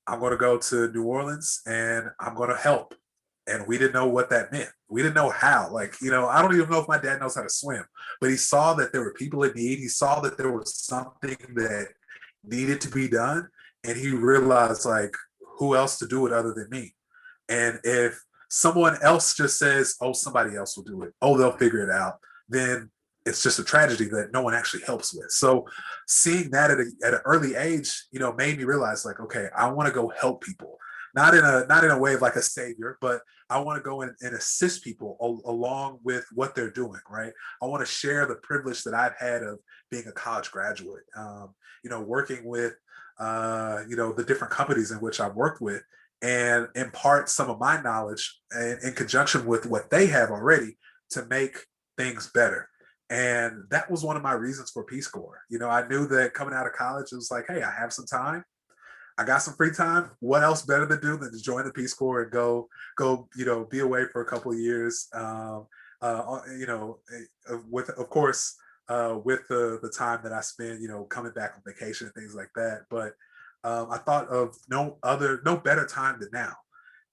I'm going to go to New Orleans and I'm going to help." And we didn't know what that meant. We didn't know how. Like, I don't even know if my dad knows how to swim, but he saw that there were people in need. He saw that there was something that needed to be done. And he realized, like, who else to do it other than me? And if someone else just says, "Oh, somebody else will do it. Oh, they'll figure it out," then it's just a tragedy that no one actually helps with. So seeing that at an early age, made me realize, like, okay, I want to go help people. Not in a way of like a savior, but I want to go and assist people along with what they're doing, right? I want to share the privilege that I've had of being a college graduate, working with, the different companies in which I've worked with, and impart some of my knowledge in conjunction with what they have already to make things better. And that was one of my reasons for Peace Corps. I knew that coming out of college, it was like, hey, I have some time. I got some free time. What else better to do than to join the Peace Corps and go, be away for a couple of years. With, of course, with the time that I spend, coming back on vacation and things like that. But I thought of no better time than now.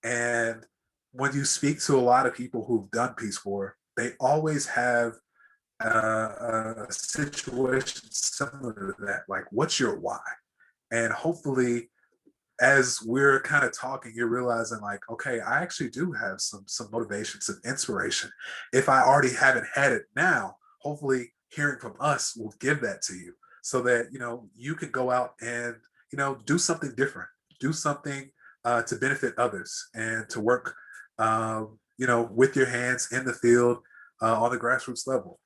And when you speak to a lot of people who've done Peace Corps, they always have a situation similar to that. Like, what's your why? And hopefully, as we're kind of talking, you're realizing, like, okay, I actually do have some motivation, some inspiration. If I already haven't had it now, hopefully hearing from us will give that to you, so that you can go out and do something different, do something to benefit others, and to work with your hands in the field on the grassroots level.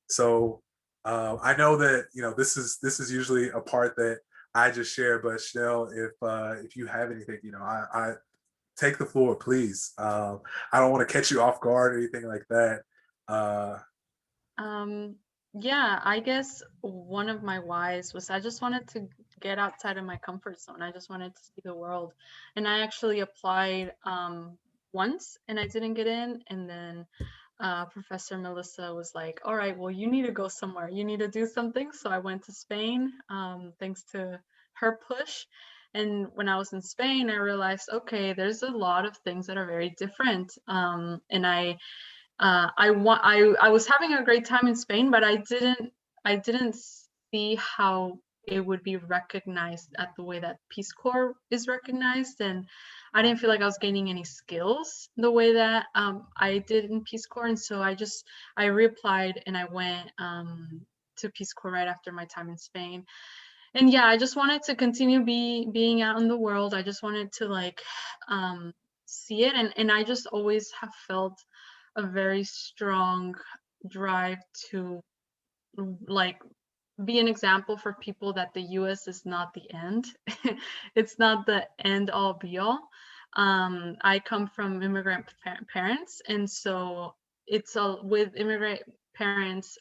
So I know that this is usually a part that I just share, but Chanel, if you have anything, I take the floor, please. I don't want to catch you off guard or anything like that. Um, yeah, I guess one of my whys was I just wanted to get outside of my comfort zone. I just wanted to see the world. And I actually applied once and I didn't get in. And then Professor Melissa was like, all right, well, you need to go somewhere. You need to do something. So I went to Spain, thanks to her push. And when I was in Spain, I realized, okay, there's a lot of things that are very different. And I was having a great time in Spain, but I didn't see how it would be recognized at the way that Peace Corps is recognized, and I didn't feel like I was gaining any skills the way that I did in Peace Corps, and so I reapplied and I went to Peace Corps right after my time in Spain. And yeah, I just wanted to continue being out in the world. I just wanted to see it, and I just always have felt a very strong drive to like be an example for people that the US is not the end. It's not the end all be all. I come from immigrant parents, and so with immigrant parents,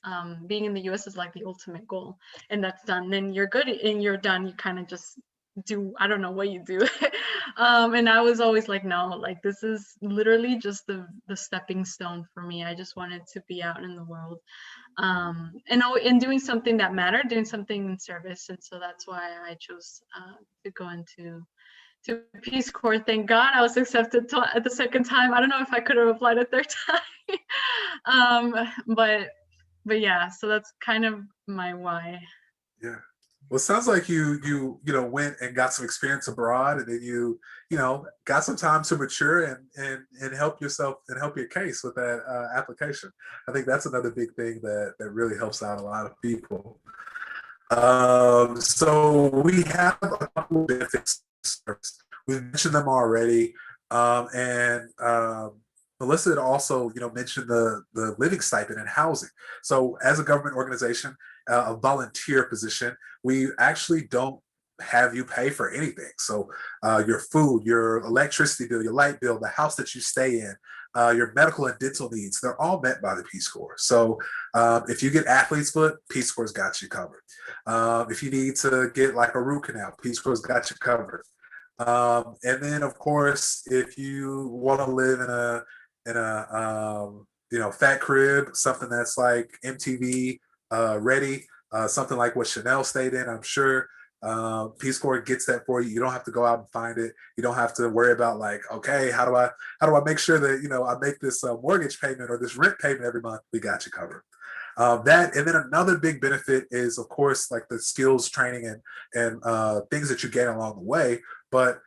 being in the US is like the ultimate goal, and that's done. Then you're good and you're done. You kind of just do, I don't know what you do. And I was always like, no, like this is literally just the stepping stone for me. I just wanted to be out in the world, and doing something that mattered, doing something in service. And so that's why I chose to go into Peace Corps. Thank God I was accepted at the second time. I don't know if I could have applied a third time. But yeah, so that's kind of my why. Yeah. Well, it sounds like you went and got some experience abroad, and then got some time to mature and help yourself and help your case with that application. I think that's another big thing that really helps out a lot of people. So we have a couple of benefits. We've mentioned them already, and Melissa had also, mentioned the living stipend and housing. So, as a government organization, a volunteer position, we actually don't have you pay for anything. So, your food, your electricity bill, your light bill, the house that you stay in, your medical and dental needs, they're all met by the Peace Corps. So, if you get athlete's foot, Peace Corps got you covered. If you need to get like a root canal, Peace Corps got you covered. And then, of course, if you want to live in a fat crib, something that's like MTV ready, something like what Chanel stayed in, I'm sure Peace Corps gets that for you. You don't have to go out and find it. You don't have to worry about like, okay, how do I make sure that I make this mortgage payment or this rent payment every month? We got you covered. That, and then another big benefit is, of course, like the skills training and things that you gain along the way. But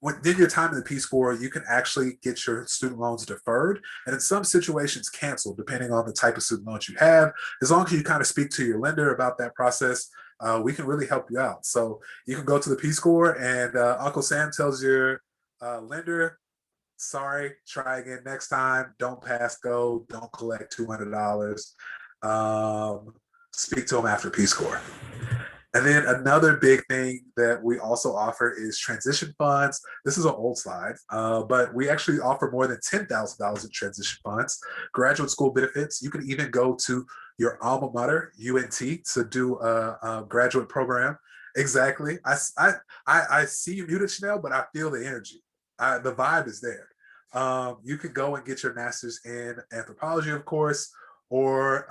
within your time in the Peace Corps, you can actually get your student loans deferred, and in some situations canceled, depending on the type of student loans you have. As long as you kind of speak to your lender about that process, we can really help you out. So you can go to the Peace Corps, and Uncle Sam tells your lender, sorry, try again next time. Don't pass go. Don't collect $200. Speak to them after Peace Corps. And then another big thing that we also offer is transition funds. This is an old slide, but we actually offer more than $10,000 in transition funds, graduate school benefits. You can even go to your alma mater, UNT, to do a graduate program. Exactly. I see you muted, Chanel, but I feel the energy. The vibe is there. You can go and get your master's in anthropology, of course, or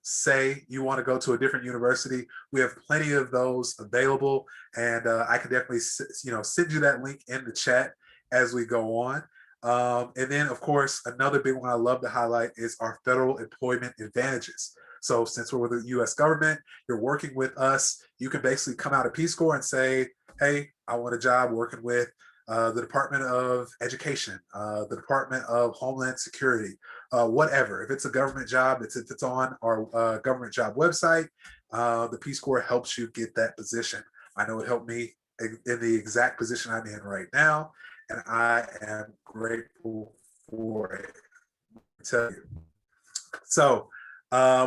say you want to go to a different university. We have plenty of those available, and I can definitely send you that link in the chat as we go on. And then, of course, another big one I love to highlight is our federal employment advantages. So since we're with the U.S. government, you're working with us, you can basically come out of Peace Corps and say, hey, I want a job working with the Department of Education, the Department of Homeland Security, whatever. If it's a government job, if it's on our government job website, the Peace Corps helps you get that position. I know it helped me in the exact position I'm in right now. and I am grateful for it. I tell you. So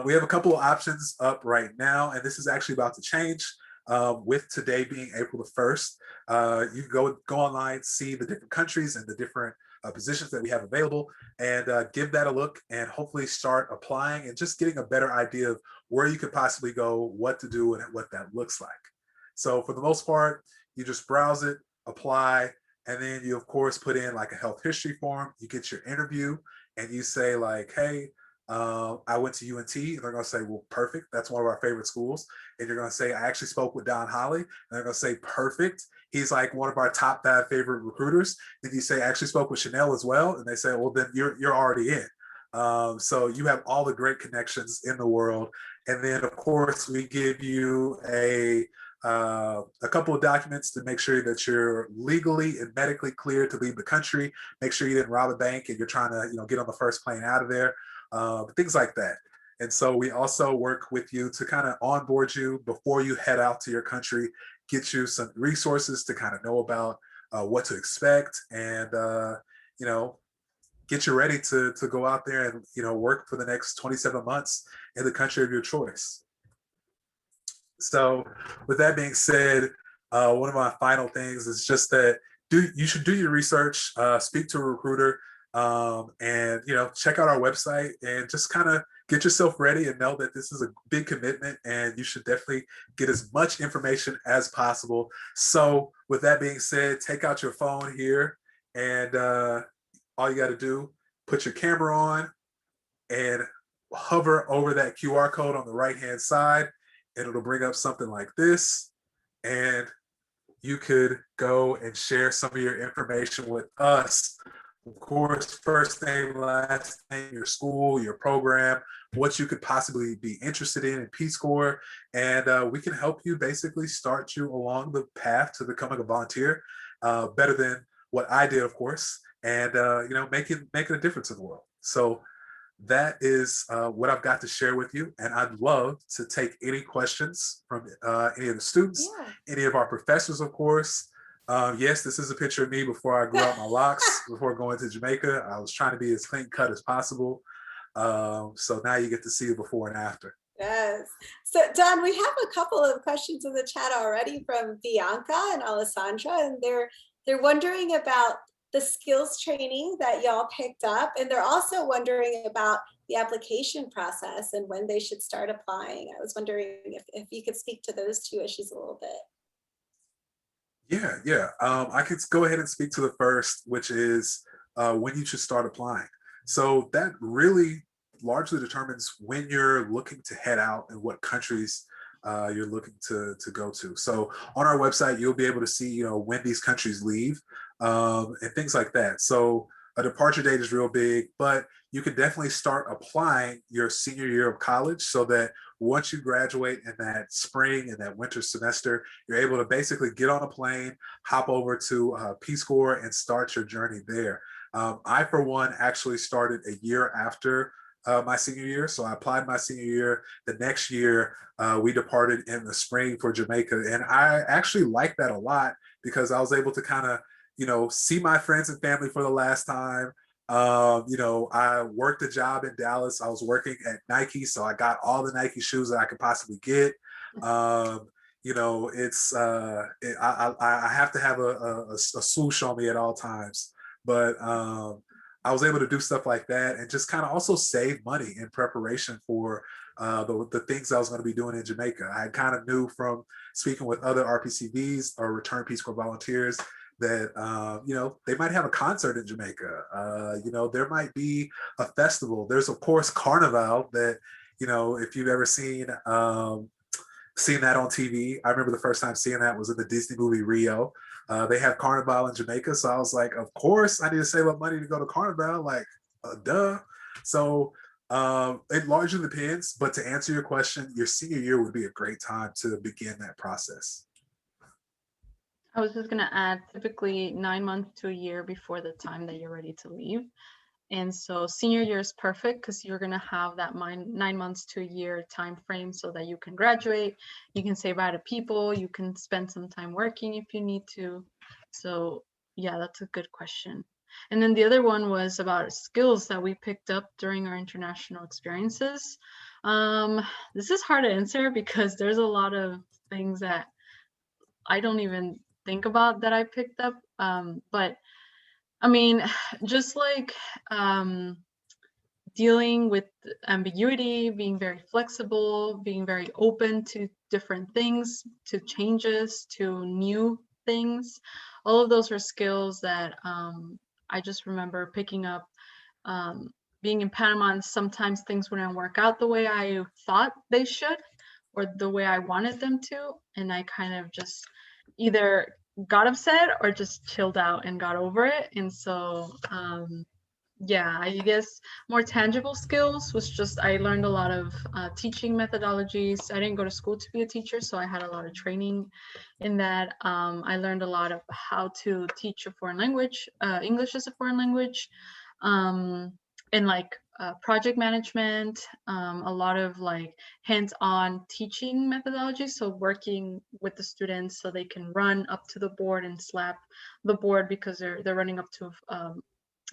we have a couple of options up right now, and this is actually about to change. With today being April the 1st, you can go online, see the different countries and the different positions that we have available, and give that a look, and hopefully start applying and just getting a better idea of where you could possibly go, what to do, and what that looks like. So for the most part, you just browse it, apply, and then you of course put in like a health history form. You get your interview, and you say like, "Hey, I went to UNT," and they're going to say, "Well, perfect. That's one of our favorite schools." And you're going to say, "I actually spoke with Don Holly," and they're going to say, "Perfect. He's like one of our top 5 favorite recruiters." Then you say, "I actually spoke with Chanel as well," and they say, "Well, then you're already in." So you have all the great connections in the world, and then of course we give you a couple of documents to make sure that you're legally and medically cleared to leave the country. Make sure you didn't rob a bank and you're trying to, get on the first plane out of there, things like that. And so we also work with you to kind of onboard you before you head out to your country, get you some resources to kind of know about what to expect, and you know, get you ready to go out there and work for the next 27 months in the country of your choice. So with that being said, one of my final things is just that you should do your research, speak to a recruiter, and check out our website and just kind of get yourself ready and know that this is a big commitment, and you should definitely get as much information as possible. So with that being said, take out your phone here, and all you got to do, put your camera on and hover over that QR code on the right hand side, and it'll bring up something like this, and you could go and share some of your information with us. Of course, first name, last name, your school, your program, what you could possibly be interested in Peace Corps, and we can help you basically start you along the path to becoming a volunteer, better than what I did, of course, and making a difference in the world. So that is what I've got to share with you. And I'd love to take any questions from any of the students, any of our professors, of course. Yes, this is a picture of me before I grew out my locks, before going to Jamaica. I was trying to be as clean cut as possible. So now you get to see the before and after. Yes. So Don, we have a couple of questions in the chat already from Bianca and Alessandra, and they're wondering about the skills training that y'all picked up, and they're also wondering about the application process and when they should start applying. I was wondering if you could speak to those two issues a little bit. Yeah. I could go ahead and speak to the first, which is when you should start applying. So that really largely determines when you're looking to head out and what countries you're looking to go to. So on our website, you'll be able to see, when these countries leave, and things like that. So a departure date is real big, but you can definitely start applying your senior year of college, so that once you graduate in that spring and that winter semester, you're able to basically get on a plane, hop over to Peace Corps, and start your journey there. I, for one, actually started a year after my senior year. So I applied my senior year. The next year, we departed in the spring for Jamaica. And I actually liked that a lot, because I was able to kind of, see my friends and family for the last time. I worked a job in Dallas. I was working at Nike, so I got all the Nike shoes that I could possibly get. I have to have a swoosh on me at all times. But I was able to do stuff like that, and just kind of also save money in preparation for the things I was going to be doing in Jamaica. I kind of knew from speaking with other RPCVs, or Return Peace Corps volunteers, that they might have a concert in Jamaica. There might be a festival. There's of course Carnival that, if you've ever seen that on TV. I remember the first time seeing that was in the Disney movie Rio. They have Carnival in Jamaica, so I was like, of course I need to save up money to go to Carnival, like duh. So it largely depends, but to answer your question, your senior year would be a great time to begin that process. I was just going to add, typically 9 months to a year before the time that you're ready to leave. And so senior year is perfect, because you're going to have that 9 months to a year time frame so that you can graduate, you can say bye to people, you can spend some time working if you need to. So Yeah, that's a good question. And then the other one was about skills that we picked up during our international experiences. Um, this is hard to answer because there's a lot of things that I don't even think about that I picked up. But I mean, just like dealing with ambiguity, being very flexible, being very open to different things, to changes, to new things. All of those are skills that I just remember picking up. Um, Being in Panama, and sometimes things wouldn't work out the way I thought they should or the way I wanted them to. And I kind of just either got upset or just chilled out and got over it. And so, yeah, I guess more tangible skills was just I learned a lot of teaching methodologies. I didn't go to school to be a teacher, so I had a lot of training in that. I learned a lot of how to teach a foreign language, English as a foreign language, um, and like project management, a lot of like hands-on teaching methodologies. So working with the students so they can run up to the board and slap the board because they're running up to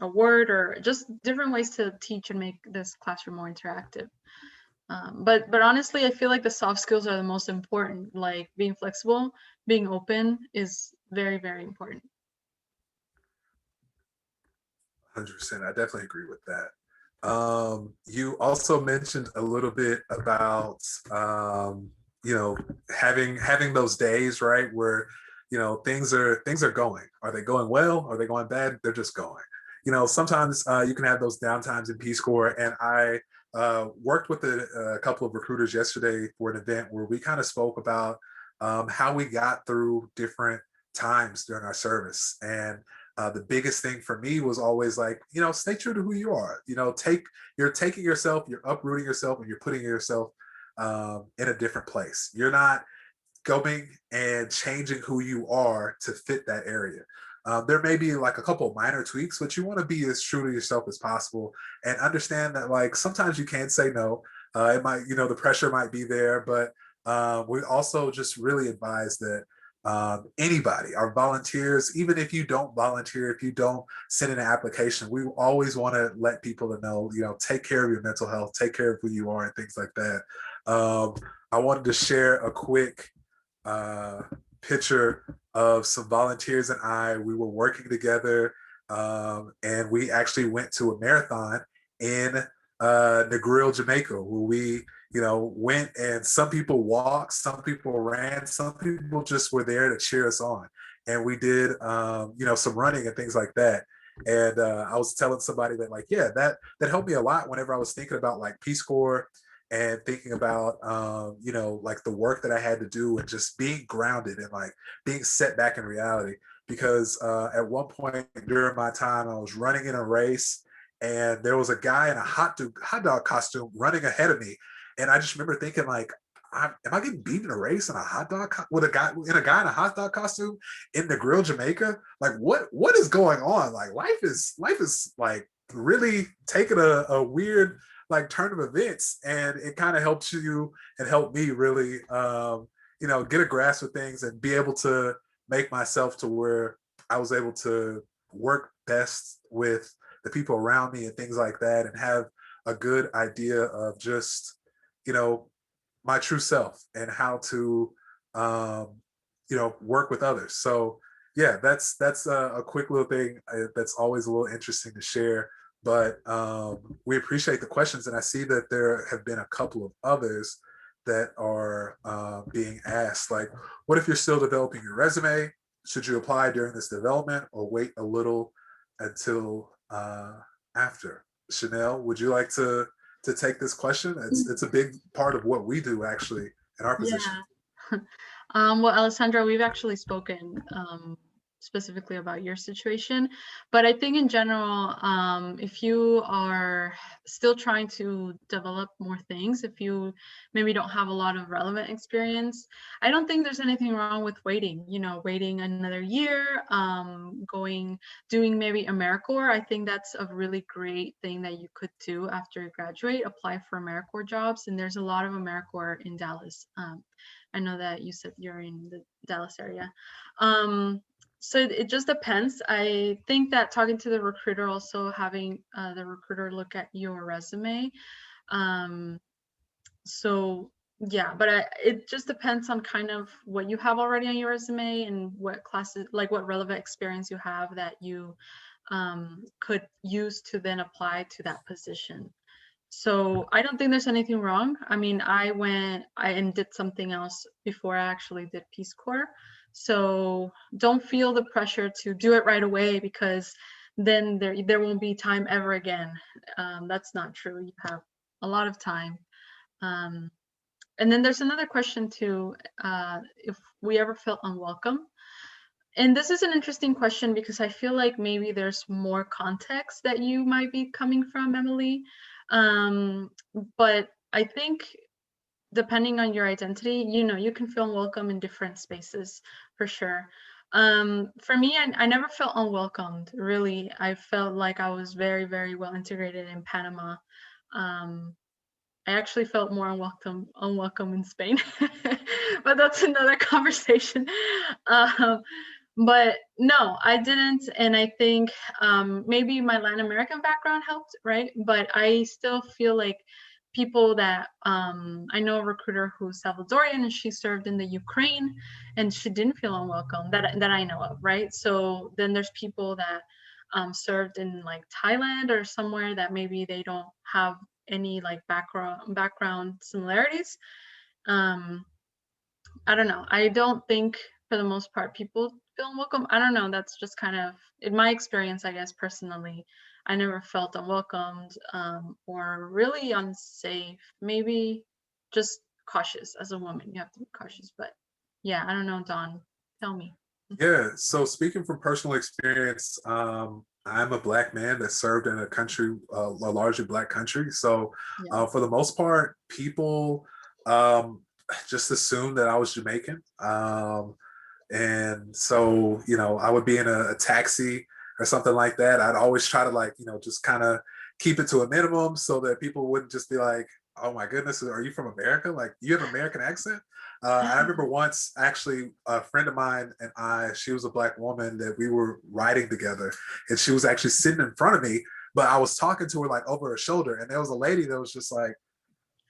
a word, or just different ways to teach and make this classroom more interactive. But honestly, I feel like the soft skills are the most important. Like being flexible, being open is very, very important. 100%. I definitely agree with that. You also mentioned a little bit about you know, having those days, right, where things are going. Are they going well? Are they going bad? They're just going. Sometimes you can have those downtimes in Peace Corps, and I worked with a couple of recruiters yesterday for an event where we kind of spoke about how we got through different times during our service. And the biggest thing for me was always like, stay true to who you are. You're taking yourself, you're uprooting yourself, and you're putting yourself in a different place. You're not going and changing who you are to fit that area. There may be like a couple minor tweaks, but you want to be as true to yourself as possible and understand that like sometimes you can't say no. It might, the pressure might be there, but we also just really advise that anybody, our volunteers, even if you don't volunteer, if you don't send in an application, we always want to let people to know, take care of your mental health, take care of who you are and things like that. I wanted to share a quick picture of some volunteers and we were working together, and we actually went to a marathon in Negril, Jamaica, where we went, and some people walked, some people ran, some people just were there to cheer us on. And we did, some running and things like that. And I was telling somebody that like, yeah, that helped me a lot whenever I was thinking about like Peace Corps and thinking about, like the work that I had to do and just being grounded and like being set back in reality. Because at one point during my time, I was running in a race and there was a guy in a hot dog costume running ahead of me. And I just remember thinking like, am I getting beat in a race in a hot dog with a guy in a hot dog costume in Negril, Jamaica? Like what is going on? Like life is like really taking a weird like turn of events, and it kind of helps you and helped me really get a grasp of things and be able to make myself to where I was able to work best with the people around me and things like that, and have a good idea of just my true self and how to work with others. So yeah, that's a quick little thing that's always a little interesting to share. But we appreciate the questions, and I see that there have been a couple of others that are being asked, like, what if you're still developing your resume? Should you apply during this development or wait a little until after? Chanel, would you like to take this question? It's a big part of what we do actually in our position. Yeah. Well, Alessandra, we've actually spoken specifically about your situation, but I think in general, if you are still trying to develop more things, if you maybe don't have a lot of relevant experience, I don't think there's anything wrong with waiting, waiting another year, doing maybe AmeriCorps. I think that's a really great thing that you could do after you graduate, apply for AmeriCorps jobs. And there's a lot of AmeriCorps in Dallas. I know that you said you're in the Dallas area. So it just depends. I think that talking to the recruiter, also having the recruiter look at your resume. Um, so yeah, but it just depends on kind of what you have already on your resume and what classes, like what relevant experience you have that you could use to then apply to that position. So I don't think there's anything wrong. I mean, I and did something else before I actually did Peace Corps. So don't feel the pressure to do it right away, because then there won't be time ever again. That's not true. You have a lot of time. Um, and then there's another question too, if we ever felt unwelcome. And this is an interesting question because I feel like maybe there's more context that you might be coming from, Emily. But I think depending on your identity, you can feel unwelcome in different spaces for sure. For me, I never felt unwelcomed, really. I felt like I was very, very well integrated in Panama. Um, I actually felt more unwelcome in Spain, but that's another conversation. Um, but no, I didn't, and I think maybe my Latin American background helped, right? But I still feel like people that I know a recruiter who's Salvadorian, and she served in the Ukraine, and she didn't feel unwelcome that I know of, right? So then there's people that served in like Thailand or somewhere that maybe they don't have any like background similarities. um I don't know. I don't think for the most part people feel welcome. I don't know, that's just kind of in my experience, I guess. Personally, I never felt unwelcomed or really unsafe. Maybe just cautious. As a woman, you have to be cautious. But yeah, I don't know, Don, tell me. Yeah. So speaking from personal experience, I'm a black man that served in a country, a largely black country. So Yeah. for the most part, people um, just assumed that I was Jamaican. And so, I would be in a taxi or something like that. I'd always try to like, just kind of keep it to a minimum so that people wouldn't just be like, oh my goodness, are you from America? Like you have an American accent? I remember once actually a friend of mine and she was a black woman that we were riding together, and she was actually sitting in front of me, but I was talking to her like over her shoulder, and there was a lady that was just like,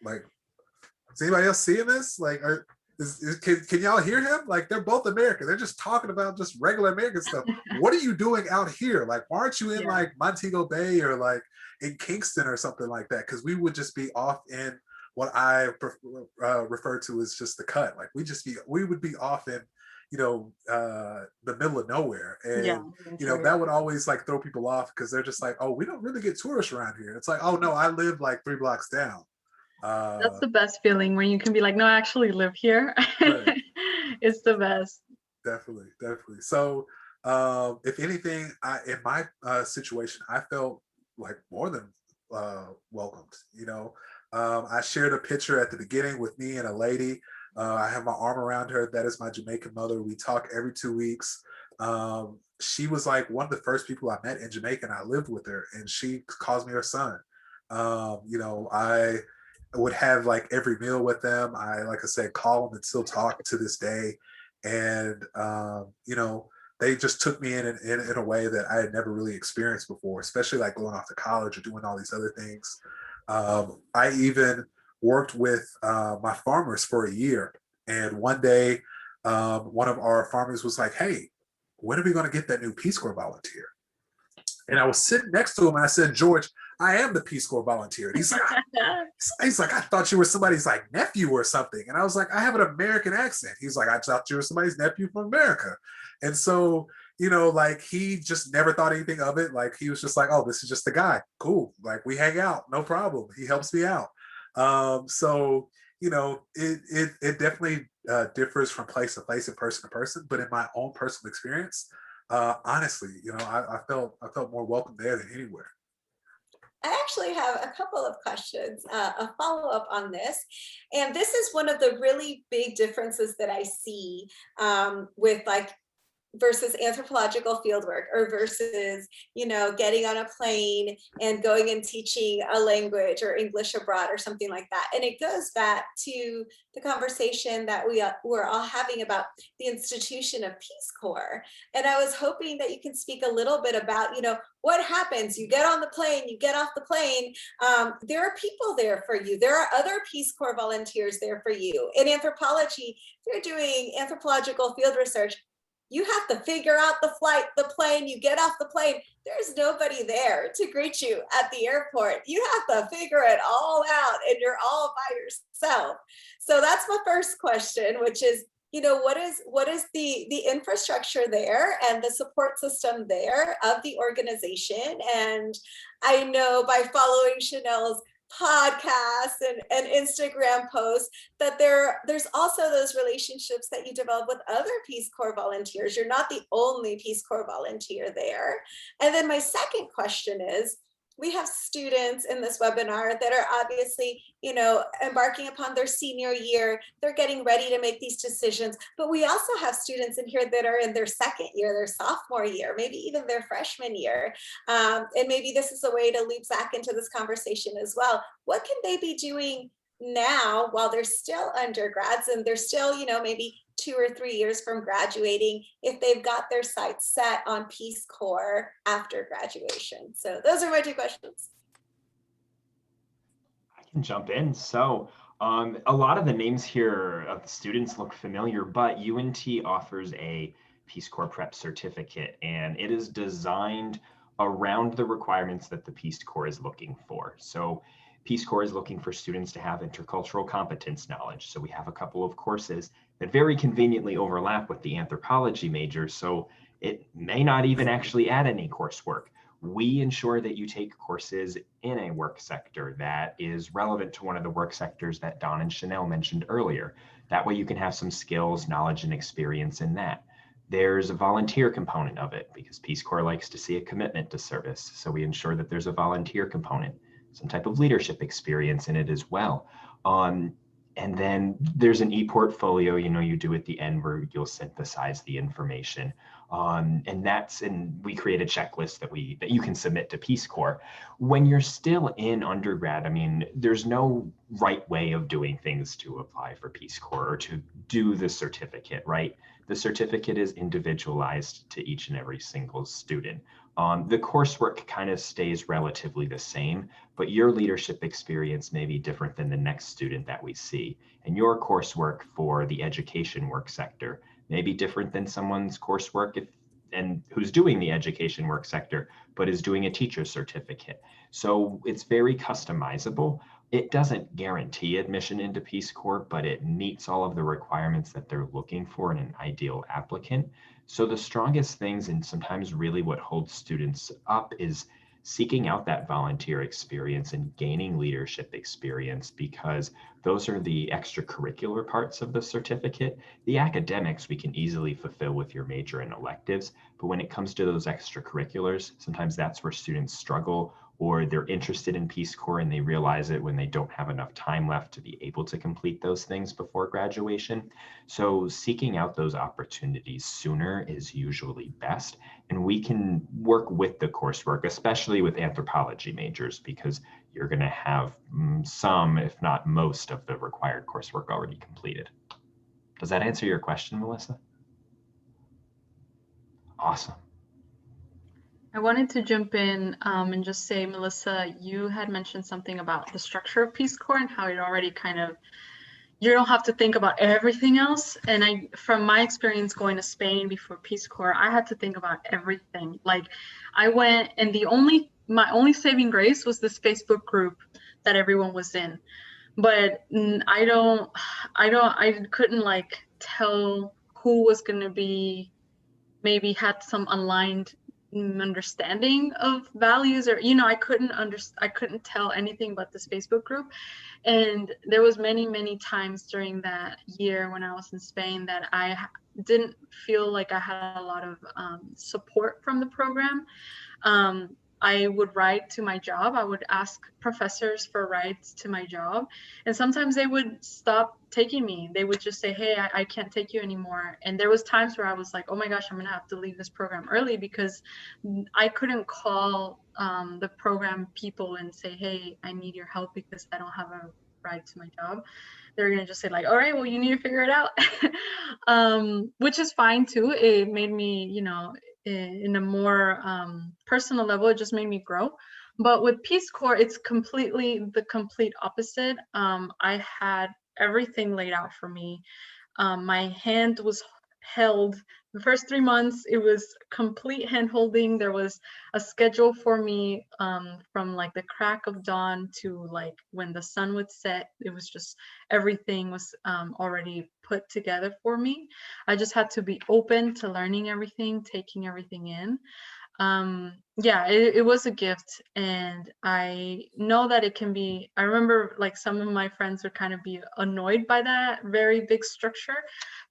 is anybody else seeing this? Like, can y'all hear him? Like, they're both American. They're just talking about just regular American stuff. What are you doing out here? Like, why aren't you in Yeah. like Montego Bay or like in Kingston or something like that? Because we would just be off in what I refer to as just the cut. Like, we would be off in the middle of nowhere, and Yeah, that would always like throw people off because they're just like, oh, we don't really get tourists around here. It's like, oh no, I live like 3 blocks down. That's the best feeling, when you can be like, no, I actually live here. Right. It's the best. Definitely. So, if anything, in my situation, I felt like more than welcomed. I shared a picture at the beginning with me and a lady. I have my arm around her. That is my Jamaican mother. We talk every 2 weeks. She was like one of the first people I met in Jamaica, and I lived with her, and she calls me her son. I would have like every meal with them. Like I said, call them and still talk to this day. And, they just took me in a way that I had never really experienced before, especially like going off to college or doing all these other things. I even worked with my farmers for a year. And one day, one of our farmers was like, hey, when are we going to get that new Peace Corps volunteer? And I was sitting next to him, and I said, George, I am the Peace Corps volunteer. And he's like, I thought you were somebody's like nephew or something. And I was like, I have an American accent. He's like, I thought you were somebody's nephew from America. And so, like he just never thought anything of it. Like he was just like, oh, this is just the guy. Cool. Like we hang out, no problem. He helps me out. So, it definitely differs from place to place and person to person. But in my own personal experience, honestly, I felt more welcome there than anywhere. I actually have a couple of questions, a follow-up on this. And this is one of the really big differences that I see with like versus anthropological fieldwork, or versus, getting on a plane and going and teaching a language or English abroad or something like that. And it goes back to the conversation that we're all having about the institution of Peace Corps. And I was hoping that you can speak a little bit about, what happens. You get on the plane, you get off the plane. There are people there for you. There are other Peace Corps volunteers there for you. In anthropology, if you're doing anthropological field research, you have to figure out the plane, you get off the plane, there's nobody there to greet you at the airport. You have to figure it all out, and you're all by yourself. So that's my first question, which is, what is the infrastructure there and the support system there of the organization? And I know by following Chanel's podcasts and Instagram posts that there's also those relationships that you develop with other Peace Corps volunteers. You're not the only Peace Corps volunteer there. And then my second question is, we have students in this webinar that are obviously, embarking upon their senior year. They're getting ready to make these decisions, but we also have students in here that are in their second year, their sophomore year, maybe even their freshman year. And maybe this is a way to loop back into this conversation as well. What can they be doing now while they're still undergrads and they're still, maybe 2 or 3 years from graduating, if they've got their sights set on Peace Corps after graduation? So those are my 2 questions. I can jump in. So a lot of the names here of the students look familiar, but UNT offers a Peace Corps Prep certificate, and it is designed around the requirements that the Peace Corps is looking for. So Peace Corps is looking for students to have intercultural competence knowledge. So we have a couple of courses that very conveniently overlap with the anthropology major, so it may not even actually add any coursework. We ensure that you take courses in a work sector that is relevant to one of the work sectors that Don and Chanel mentioned earlier. That way you can have some skills, knowledge, and experience in that. There's a volunteer component of it because Peace Corps likes to see a commitment to service. So we ensure that there's a volunteer component, some type of leadership experience in it as well. And then there's an e-portfolio, you do at the end where you'll synthesize the information. And we create a checklist that you can submit to Peace Corps. When you're still in undergrad, there's no right way of doing things to apply for Peace Corps or to do the certificate, right? The certificate is individualized to each and every single student. The coursework kind of stays relatively the same, but your leadership experience may be different than the next student that we see. And your coursework for the education work sector may be different than someone's coursework who's doing the education work sector, but is doing a teacher's certificate. So it's very customizable. It doesn't guarantee admission into Peace Corps, but it meets all of the requirements that they're looking for in an ideal applicant. So the strongest things, and sometimes really what holds students up, is seeking out that volunteer experience and gaining leadership experience, because those are the extracurricular parts of the certificate. The academics we can easily fulfill with your major and electives, but when it comes to those extracurriculars, sometimes that's where students struggle, or they're interested in Peace Corps and they realize it when they don't have enough time left to be able to complete those things before graduation. So seeking out those opportunities sooner is usually best. And we can work with the coursework, especially with anthropology majors, because you're going to have some, if not most, of the required coursework already completed. Does that answer your question, Melissa? Awesome. I wanted to jump in and just say, Melissa, you had mentioned something about the structure of Peace Corps and how it already you don't have to think about everything else. And from my experience going to Spain before Peace Corps, I had to think about everything. Like I went, and my only saving grace was this Facebook group that everyone was in. But I couldn't tell who was going to be, maybe had some aligned understanding of values, or I couldn't tell anything about this Facebook group. And there was many times during that year when I was in Spain that I didn't feel like I had a lot of support from the program. I would ride to my job. I would ask professors for rides to my job. And sometimes they would stop taking me. They would just say, hey, I can't take you anymore. And there was times where I was like, oh my gosh, I'm gonna have to leave this program early because I couldn't call the program people and say, hey, I need your help because I don't have a ride to my job. They're gonna just say like, all right, well, you need to figure it out. Which is fine too. It made me, you know, in a more personal level, it just made me grow. But with Peace Corps, it's completely the complete opposite. I had everything laid out for me. My hand was held the first 3 months. It was complete hand holding. There was a schedule for me from like the crack of dawn to like when the sun would set. It was just everything was already put together for me. I just had to be open to learning everything, taking everything in. Yeah, it was a gift, and I know that it can be. I remember like some of my friends would kind of be annoyed by that very big structure,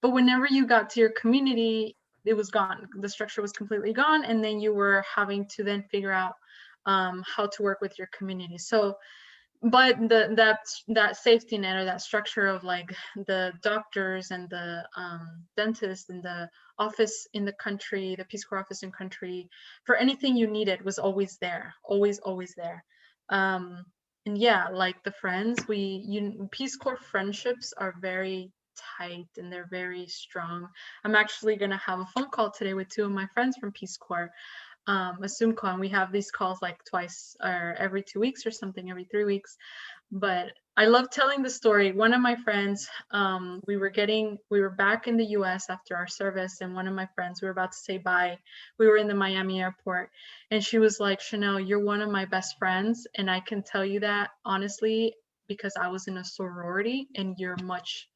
but whenever you got to your community, it was gone. The structure was completely gone, and then you were having to then figure out how to work with your community. So but that safety net or that structure of like the doctors and the dentists and the office in the country, the Peace Corps office in country, for anything you needed was always there, always there. And yeah, like the friends, Peace Corps friendships are very tight and they're very strong. I'm actually gonna have a phone call today with two of my friends from Peace Corps, a Zoom call, and we have these calls like twice or every 2 weeks or something, every 3 weeks. But I love telling the story. One of my friends, we were back in the US after our service, and one of my friends, we were about to say bye. We were in the Miami airport, and she was like, Chanel, you're one of my best friends, and I can tell you that honestly, because I was in a sorority, and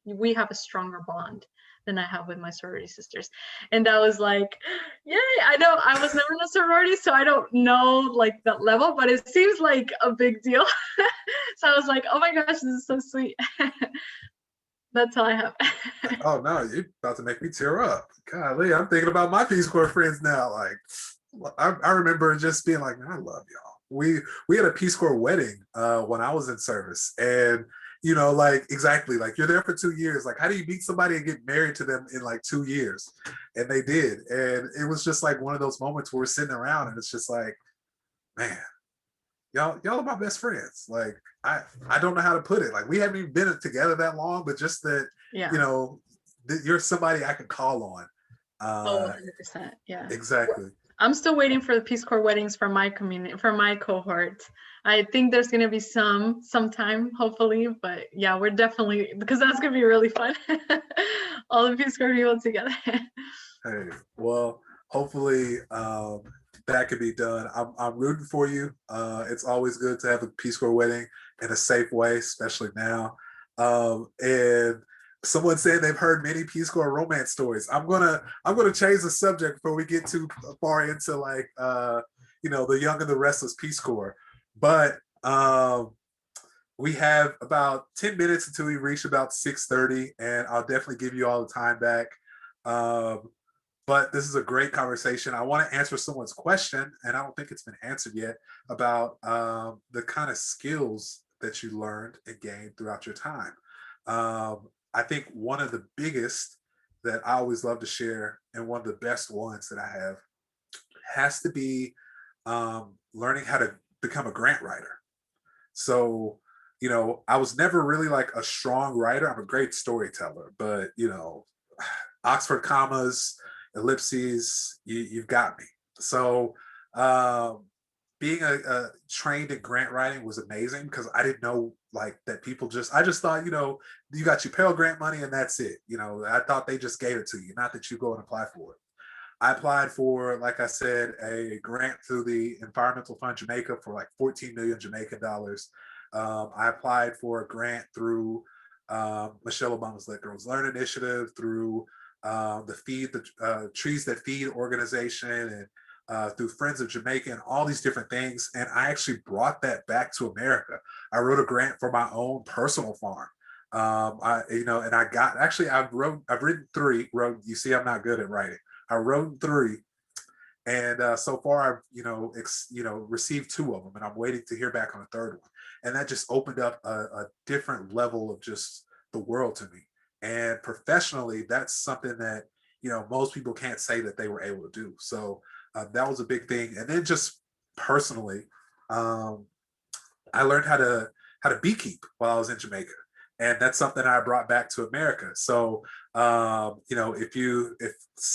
we have a stronger bond than I have with my sorority sisters. And I was like, yeah, I know I was never in a sorority, so I don't know like that level, but it seems like a big deal. So I was like, oh my gosh, this is so sweet. That's all I have. Oh no, you're about to make me tear up. Golly, I'm thinking about my Peace Corps friends now. Like, I remember just being like, man, I love y'all. We had a Peace Corps wedding when I was in service, and you know, like exactly, like you're there for 2 years. Like, how do you meet somebody and get married to them in like 2 years? And they did, and it was just like one of those moments where we're sitting around, and it's just like, man, y'all are my best friends. Like, I don't know how to put it. Like, we haven't even been together that long, but just that, Yeah. you know, you're somebody I can call on. Oh, 100%. Yeah. Exactly. I'm still waiting for the Peace Corps weddings for my community, for my cohort. I think there's going to be sometime, hopefully, but yeah, we're definitely, because that's going to be really fun. All the Peace Corps people together. Hey, well, hopefully that could be done. I'm rooting for you. It's always good to have a Peace Corps wedding in a safe way, especially now. And someone said they've heard many Peace Corps romance stories. I'm gonna change the subject before we get too far into like you know, the young and the restless Peace Corps. But we have about 10 minutes until we reach about 6:30, and I'll definitely give you all the time back. But this is a great conversation. I want to answer someone's question, and I don't think it's been answered yet, about the kind of skills that you learned and gained throughout your time. I think one of the biggest that I always love to share, and one of the best ones that I have, has to be learning how to become a grant writer. So, you know, I was never really like a strong writer. I'm a great storyteller, but you know, Oxford commas, ellipses, you've got me. So being a trained in grant writing was amazing because I didn't know like that people I just thought, you know, you got your Pell Grant money and that's it. You know, I thought they just gave it to you, not that you go and apply for it. I applied for, like I said, a grant through the Environmental Fund Jamaica for like 14 million Jamaican dollars. I applied for a grant through Michelle Obama's Let Girls Learn initiative, through the Trees That Feed organization, and through Friends of Jamaica, and all these different things. And I actually brought that back to America. I wrote a grant for my own personal farm. And I got, actually, I've written three. You see, I'm not good at writing. I wrote three, And so far, I've received 2 of them, and I'm waiting to hear back on a 3rd one. And that just opened up a different level of just the world to me. And professionally, that's something that most people can't say that they were able to do. So that was a big thing. And then just personally, I learned how to beekeep while I was in Jamaica, and that's something I brought back to America. So if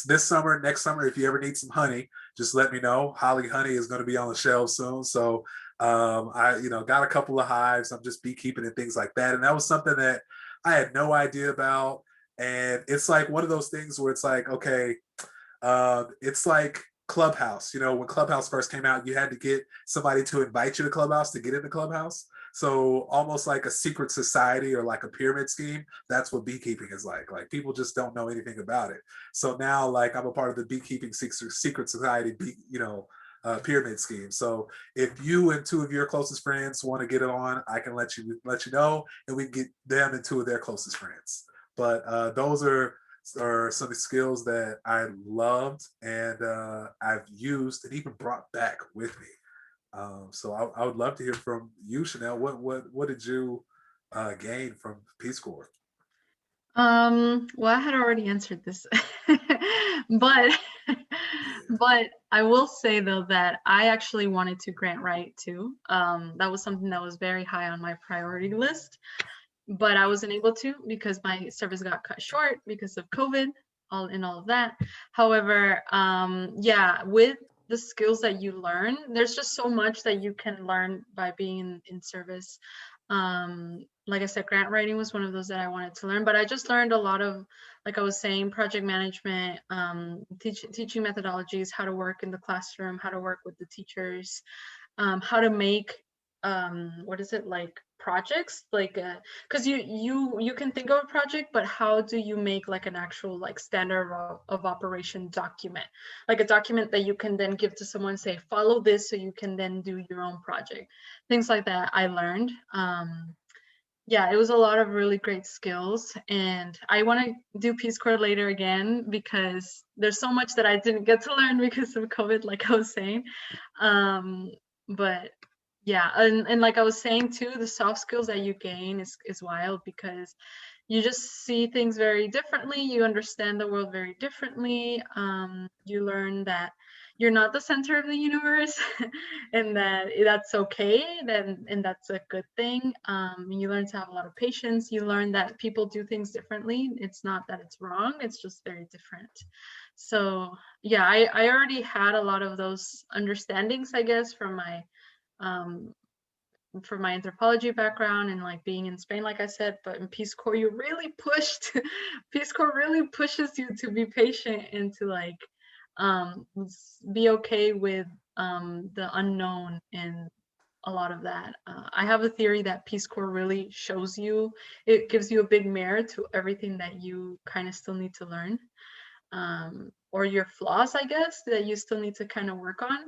this summer, next summer, if you ever need some honey, just let me know. Holly honey is going to be on the shelves soon. So I got a couple of hives. I'm just beekeeping and things like that, and that was something that I had no idea about. And it's like one of those things where it's like, okay, it's like Clubhouse. When Clubhouse first came out, you had to get somebody to invite you to Clubhouse to get into Clubhouse. So almost like a secret society or like a pyramid scheme. That's what beekeeping is like. Like people just don't know anything about it. So now, like I'm a part of the beekeeping secret society, pyramid scheme. So if you and 2 of your closest friends want to get it on, I can let you know, and we can get them and 2 of their closest friends. But those are some skills that I loved, and I've used and even brought back with me. So I would love to hear from you, Chanel. What did you gain from Peace Corps? Well, I had already answered this, but I will say though that I actually wanted to grant write too. That was something that was very high on my priority list, but I wasn't able to because my service got cut short because of COVID, all of that. However, yeah, with the skills that you learn, there's just so much that you can learn by being in service. Like I said, grant writing was one of those that I wanted to learn, but I just learned a lot of, like I was saying, project management, teaching methodologies, how to work in the classroom, how to work with the teachers, how to make like projects, like because you can think of a project, but how do you make like an actual like standard of operation document, like a document that you can then give to someone, say follow this so you can then do your own project, things like that I learned. Yeah, it was a lot of really great skills, and I want to do Peace Corps later again because there's so much that I didn't get to learn because of COVID, like I was saying. But yeah, and like I was saying too, the soft skills that you gain is wild because you just see things very differently. You understand the world very differently. You learn that you're not the center of the universe and that's okay, and that's a good thing. You learn to have a lot of patience. You learn that people do things differently. It's not that it's wrong, it's just very different. So yeah, I already had a lot of those understandings, I guess, from my anthropology background and like being in Spain, like I said. But in Peace Corps, you really pushed Peace Corps really pushes you to be patient and to like be okay with the unknown and a lot of that. I have a theory that Peace Corps really shows you, it gives you a big mirror to everything that you kind of still need to learn, or your flaws, I guess, that you still need to kind of work on.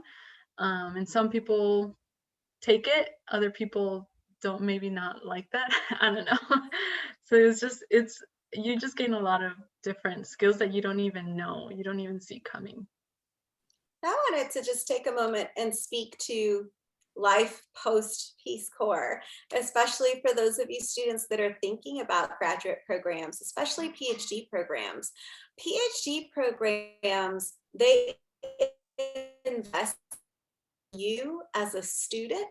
And some people take it, other people don't, maybe not like that. I don't know. So you just gain a lot of different skills that you don't even know, you don't even see coming. I wanted to just take a moment and speak to life post Peace Corps, especially for those of you students that are thinking about graduate programs, especially PhD programs. PhD programs, they invest in you as a student.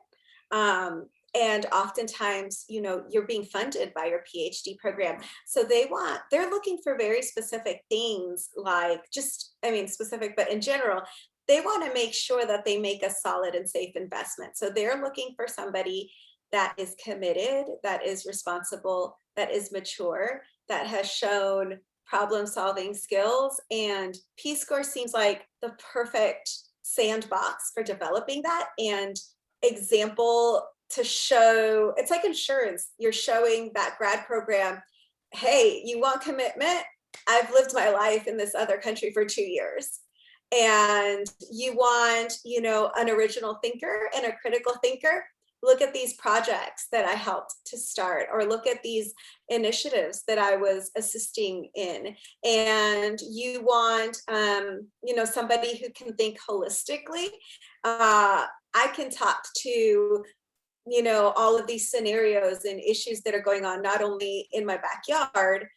And oftentimes, you're being funded by your PhD program. So they're looking for very specific things, like specific, but in general, they want to make sure that they make a solid and safe investment. So they're looking for somebody that is committed, that is responsible, that is mature, that has shown problem-solving skills. And Peace Corps seems like the perfect sandbox for developing that and example to show. It's like insurance. You're showing that grad program, hey, you want commitment? I've lived my life in this other country for 2 years. And you want, an original thinker and a critical thinker? look at these projects that I helped to start, or look at these initiatives that I was assisting in. And you want, somebody who can think holistically. I can talk to, all of these scenarios and issues that are going on, not only in my backyard,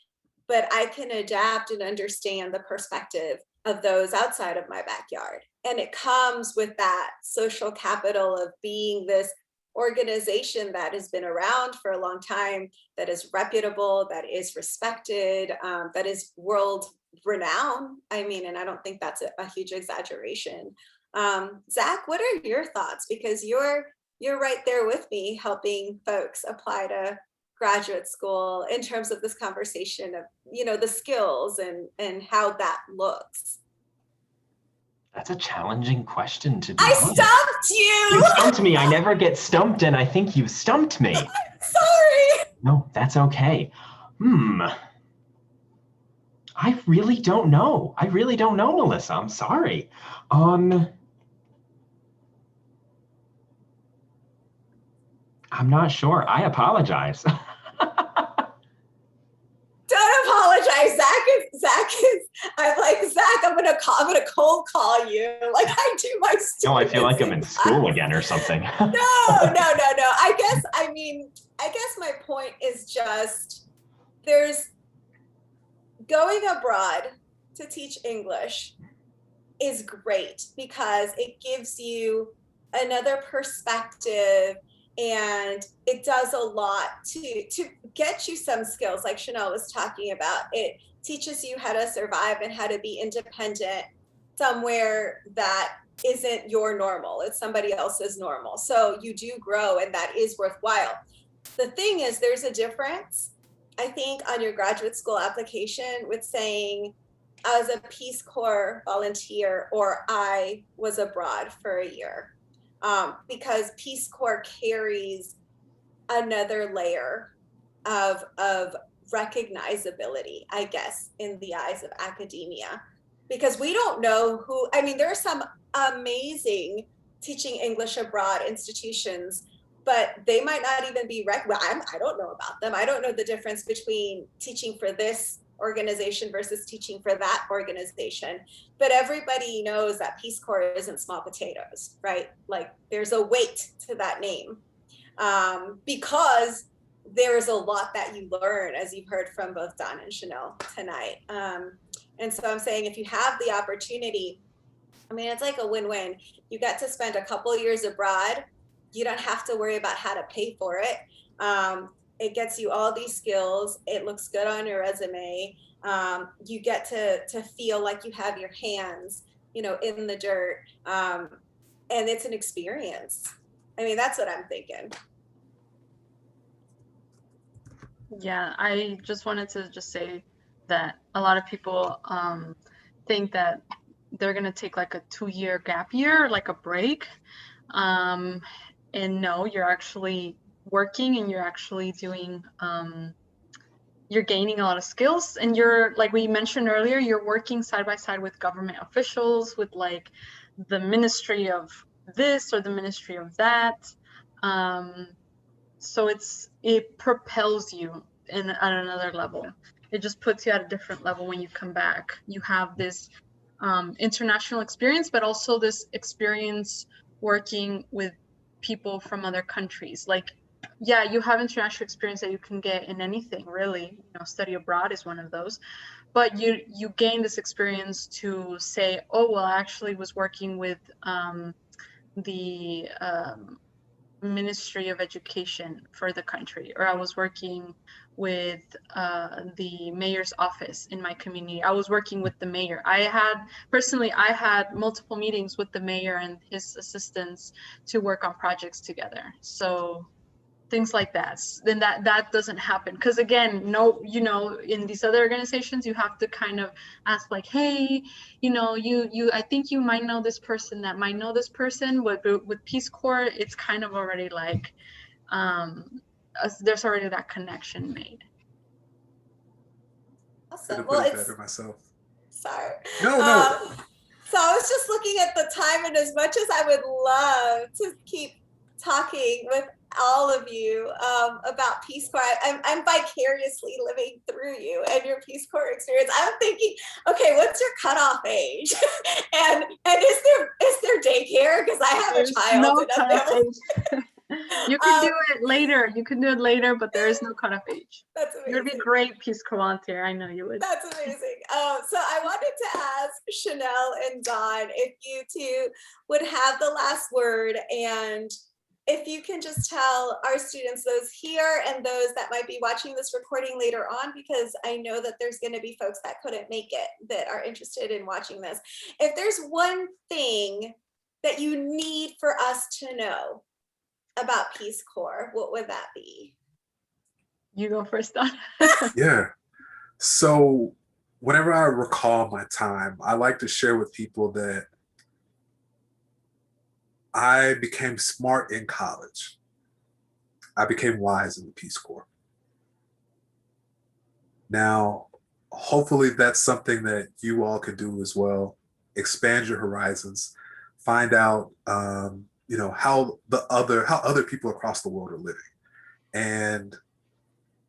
but I can adapt and understand the perspective of those outside of my backyard. And it comes with that social capital of being this organization that has been around for a long time, that is reputable, that is respected, that is world renowned. I mean, and I don't think that's a huge exaggeration. Zach, what are your thoughts? Because you're right there with me, helping folks apply to graduate school in terms of this conversation of, the skills and how that looks. That's a challenging question to be I honest. stumped you! You stumped me. I never get stumped, and I think you stumped me. Sorry. No, that's okay. I really don't know. Melissa. I'm sorry. I'm not sure. I apologize. Don't apologize. I'm like, Zach, I'm gonna cold call you like I do my students. No, I feel like I'm in school again or something. No. I guess my point is just, there's going abroad to teach English is great because it gives you another perspective, and it does a lot to get you some skills like Chanel was talking about. It teaches you how to survive and how to be independent somewhere that isn't your normal. It's somebody else's normal. So you do grow, and that is worthwhile. The thing is, there's a difference, I think, on your graduate school application with saying, I was a Peace Corps volunteer, or I was abroad for a year. Because Peace Corps carries another layer of recognizability, I guess, in the eyes of academia. Because we don't know who, there are some amazing teaching English abroad institutions, but they might not even be, I don't know about them. I don't know the difference between teaching for this organization versus teaching for that organization. But everybody knows that Peace Corps isn't small potatoes, right? Like, there's a weight to that name, because there is a lot that you learn, as you've heard from both Don and Chanel tonight. And so I'm saying, if you have the opportunity, it's like a win-win. You get to spend a couple of years abroad. You don't have to worry about how to pay for it. It gets you all these skills. It looks good on your resume. You get to feel like you have your hands, in the dirt. And it's an experience. That's what I'm thinking. Yeah, I just wanted to say that a lot of people think that they're going to take like a 2-year gap year, like a break. And no, you're actually working, and you're actually doing, you're gaining a lot of skills, and you're, like we mentioned earlier, you're working side by side with government officials, with like the ministry of this or the ministry of that. So it propels you at another level. It just puts you at a different level when you come back. You have this international experience, but also this experience working with people from other countries. Like, yeah, you have international experience that you can get in anything, really. Study abroad is one of those. But you gain this experience to say, oh, well, I actually was working with the Ministry of Education for the country, or I was working with the mayor's office in my community. I was working with the mayor. I had multiple meetings with the mayor and his assistants to work on projects together. So things like that. Then that doesn't happen, because again, in these other organizations, you have to kind of ask, like, hey, I think you might know this person that might know this person. But with Peace Corps, it's kind of already like there's already that connection made. Awesome. Well, it's better myself. Sorry. No. So I was just looking at the time, and as much as I would love to keep talking with all of you about Peace Corps. I'm vicariously living through you and your Peace Corps experience. I'm thinking, okay, what's your cutoff age? and is there daycare? Because I have There's a child. no and a cutoff family. age. You can do it later. You can do it later, but there is no cutoff age. That's amazing. You would be great Peace Corps volunteer. I know you would. That's amazing. So I wanted to ask Chanel and Don if you two would have the last word, and if you can just tell our students, those here and those that might be watching this recording later on, because I know that there's going to be folks that couldn't make it that are interested in watching this. If there's one thing that you need for us to know about Peace Corps, what would that be? You go first, Don. Yeah. So whenever I recall my time, I like to share with people that I became smart in college. I became wise in the Peace Corps. Now, hopefully that's something that you all could do as well. Expand your horizons, find out, how other people across the world are living, and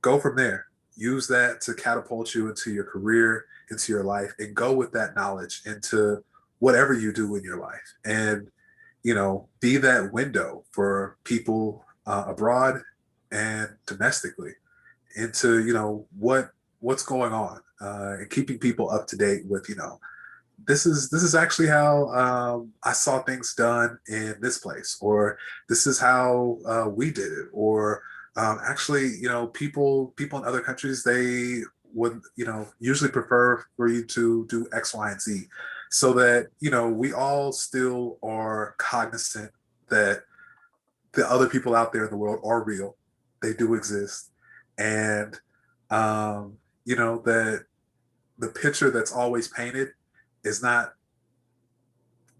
go from there. Use that to catapult you into your career, into your life, and go with that knowledge into whatever you do in your life. And, be that window for people abroad and domestically into, what's going on, and keeping people up to date with, this is actually how I saw things done in this place, or this is how we did it, or actually, people in other countries, they would, usually prefer for you to do X, Y, and Z, so that, we all still are cognizant that the other people out there in the world are real. They do exist. And, that the picture that's always painted is not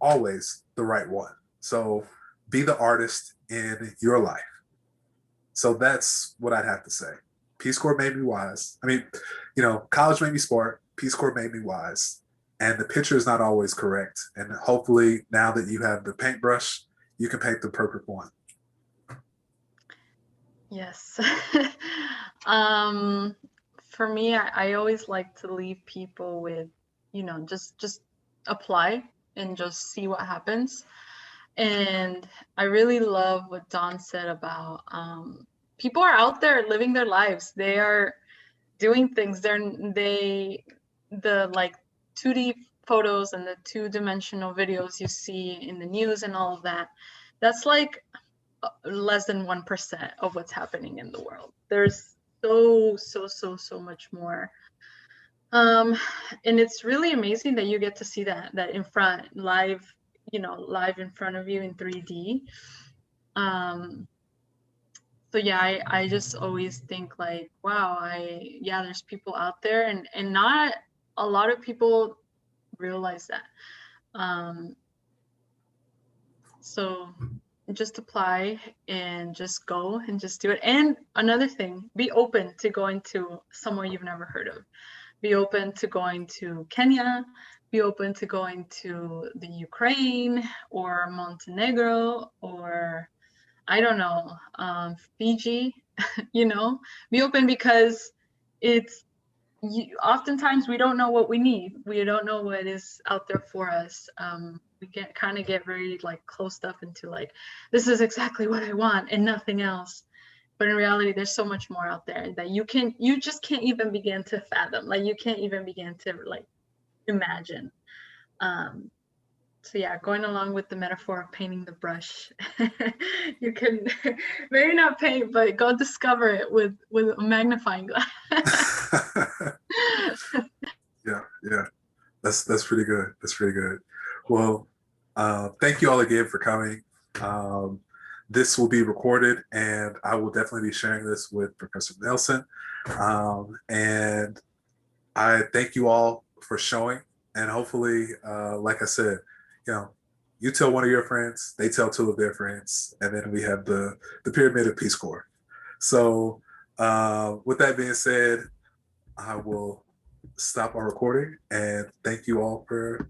always the right one. So be the artist in your life. So that's what I'd have to say. Peace Corps made me wise. I mean, college made me smart. Peace Corps made me wise. And the picture is not always correct. And hopefully now that you have the paintbrush, you can paint the perfect one. Yes. For me, I always like to leave people with, just apply and just see what happens. And I really love what Don said about people are out there living their lives. They are doing things. The like 2D photos and the 2-dimensional videos you see in the news and all of that, that's like less than 1% of what's happening in the world. There's so much more. And it's really amazing that you get to see that in front, live in front of you in 3D. So yeah, I just always think like, wow, there's people out there, and not a lot of people realize that. So just apply and just go and just do it. And another thing, be open to going to somewhere you've never heard of. Be open to going to Kenya, be open to going to the Ukraine or Montenegro, or I don't know, Fiji, be open, because oftentimes we don't know what we need. We don't know what is out there for us. We get very like closed up into like, this is exactly what I want and nothing else. But in reality, there's so much more out there that you just can't even begin to fathom. Like you can't even begin to like imagine. So yeah, going along with the metaphor of painting the brush, you can maybe not paint, but go discover it with a magnifying glass. Yeah. That's pretty good. That's pretty good. Well, thank you all again for coming. This will be recorded, and I will definitely be sharing this with Professor Nelson. And I thank you all for showing. And hopefully, like I said, you tell one of your friends, they tell two of their friends, and then we have the Pyramid of Peace Corps. So with that being said, I will stop our recording, and thank you all for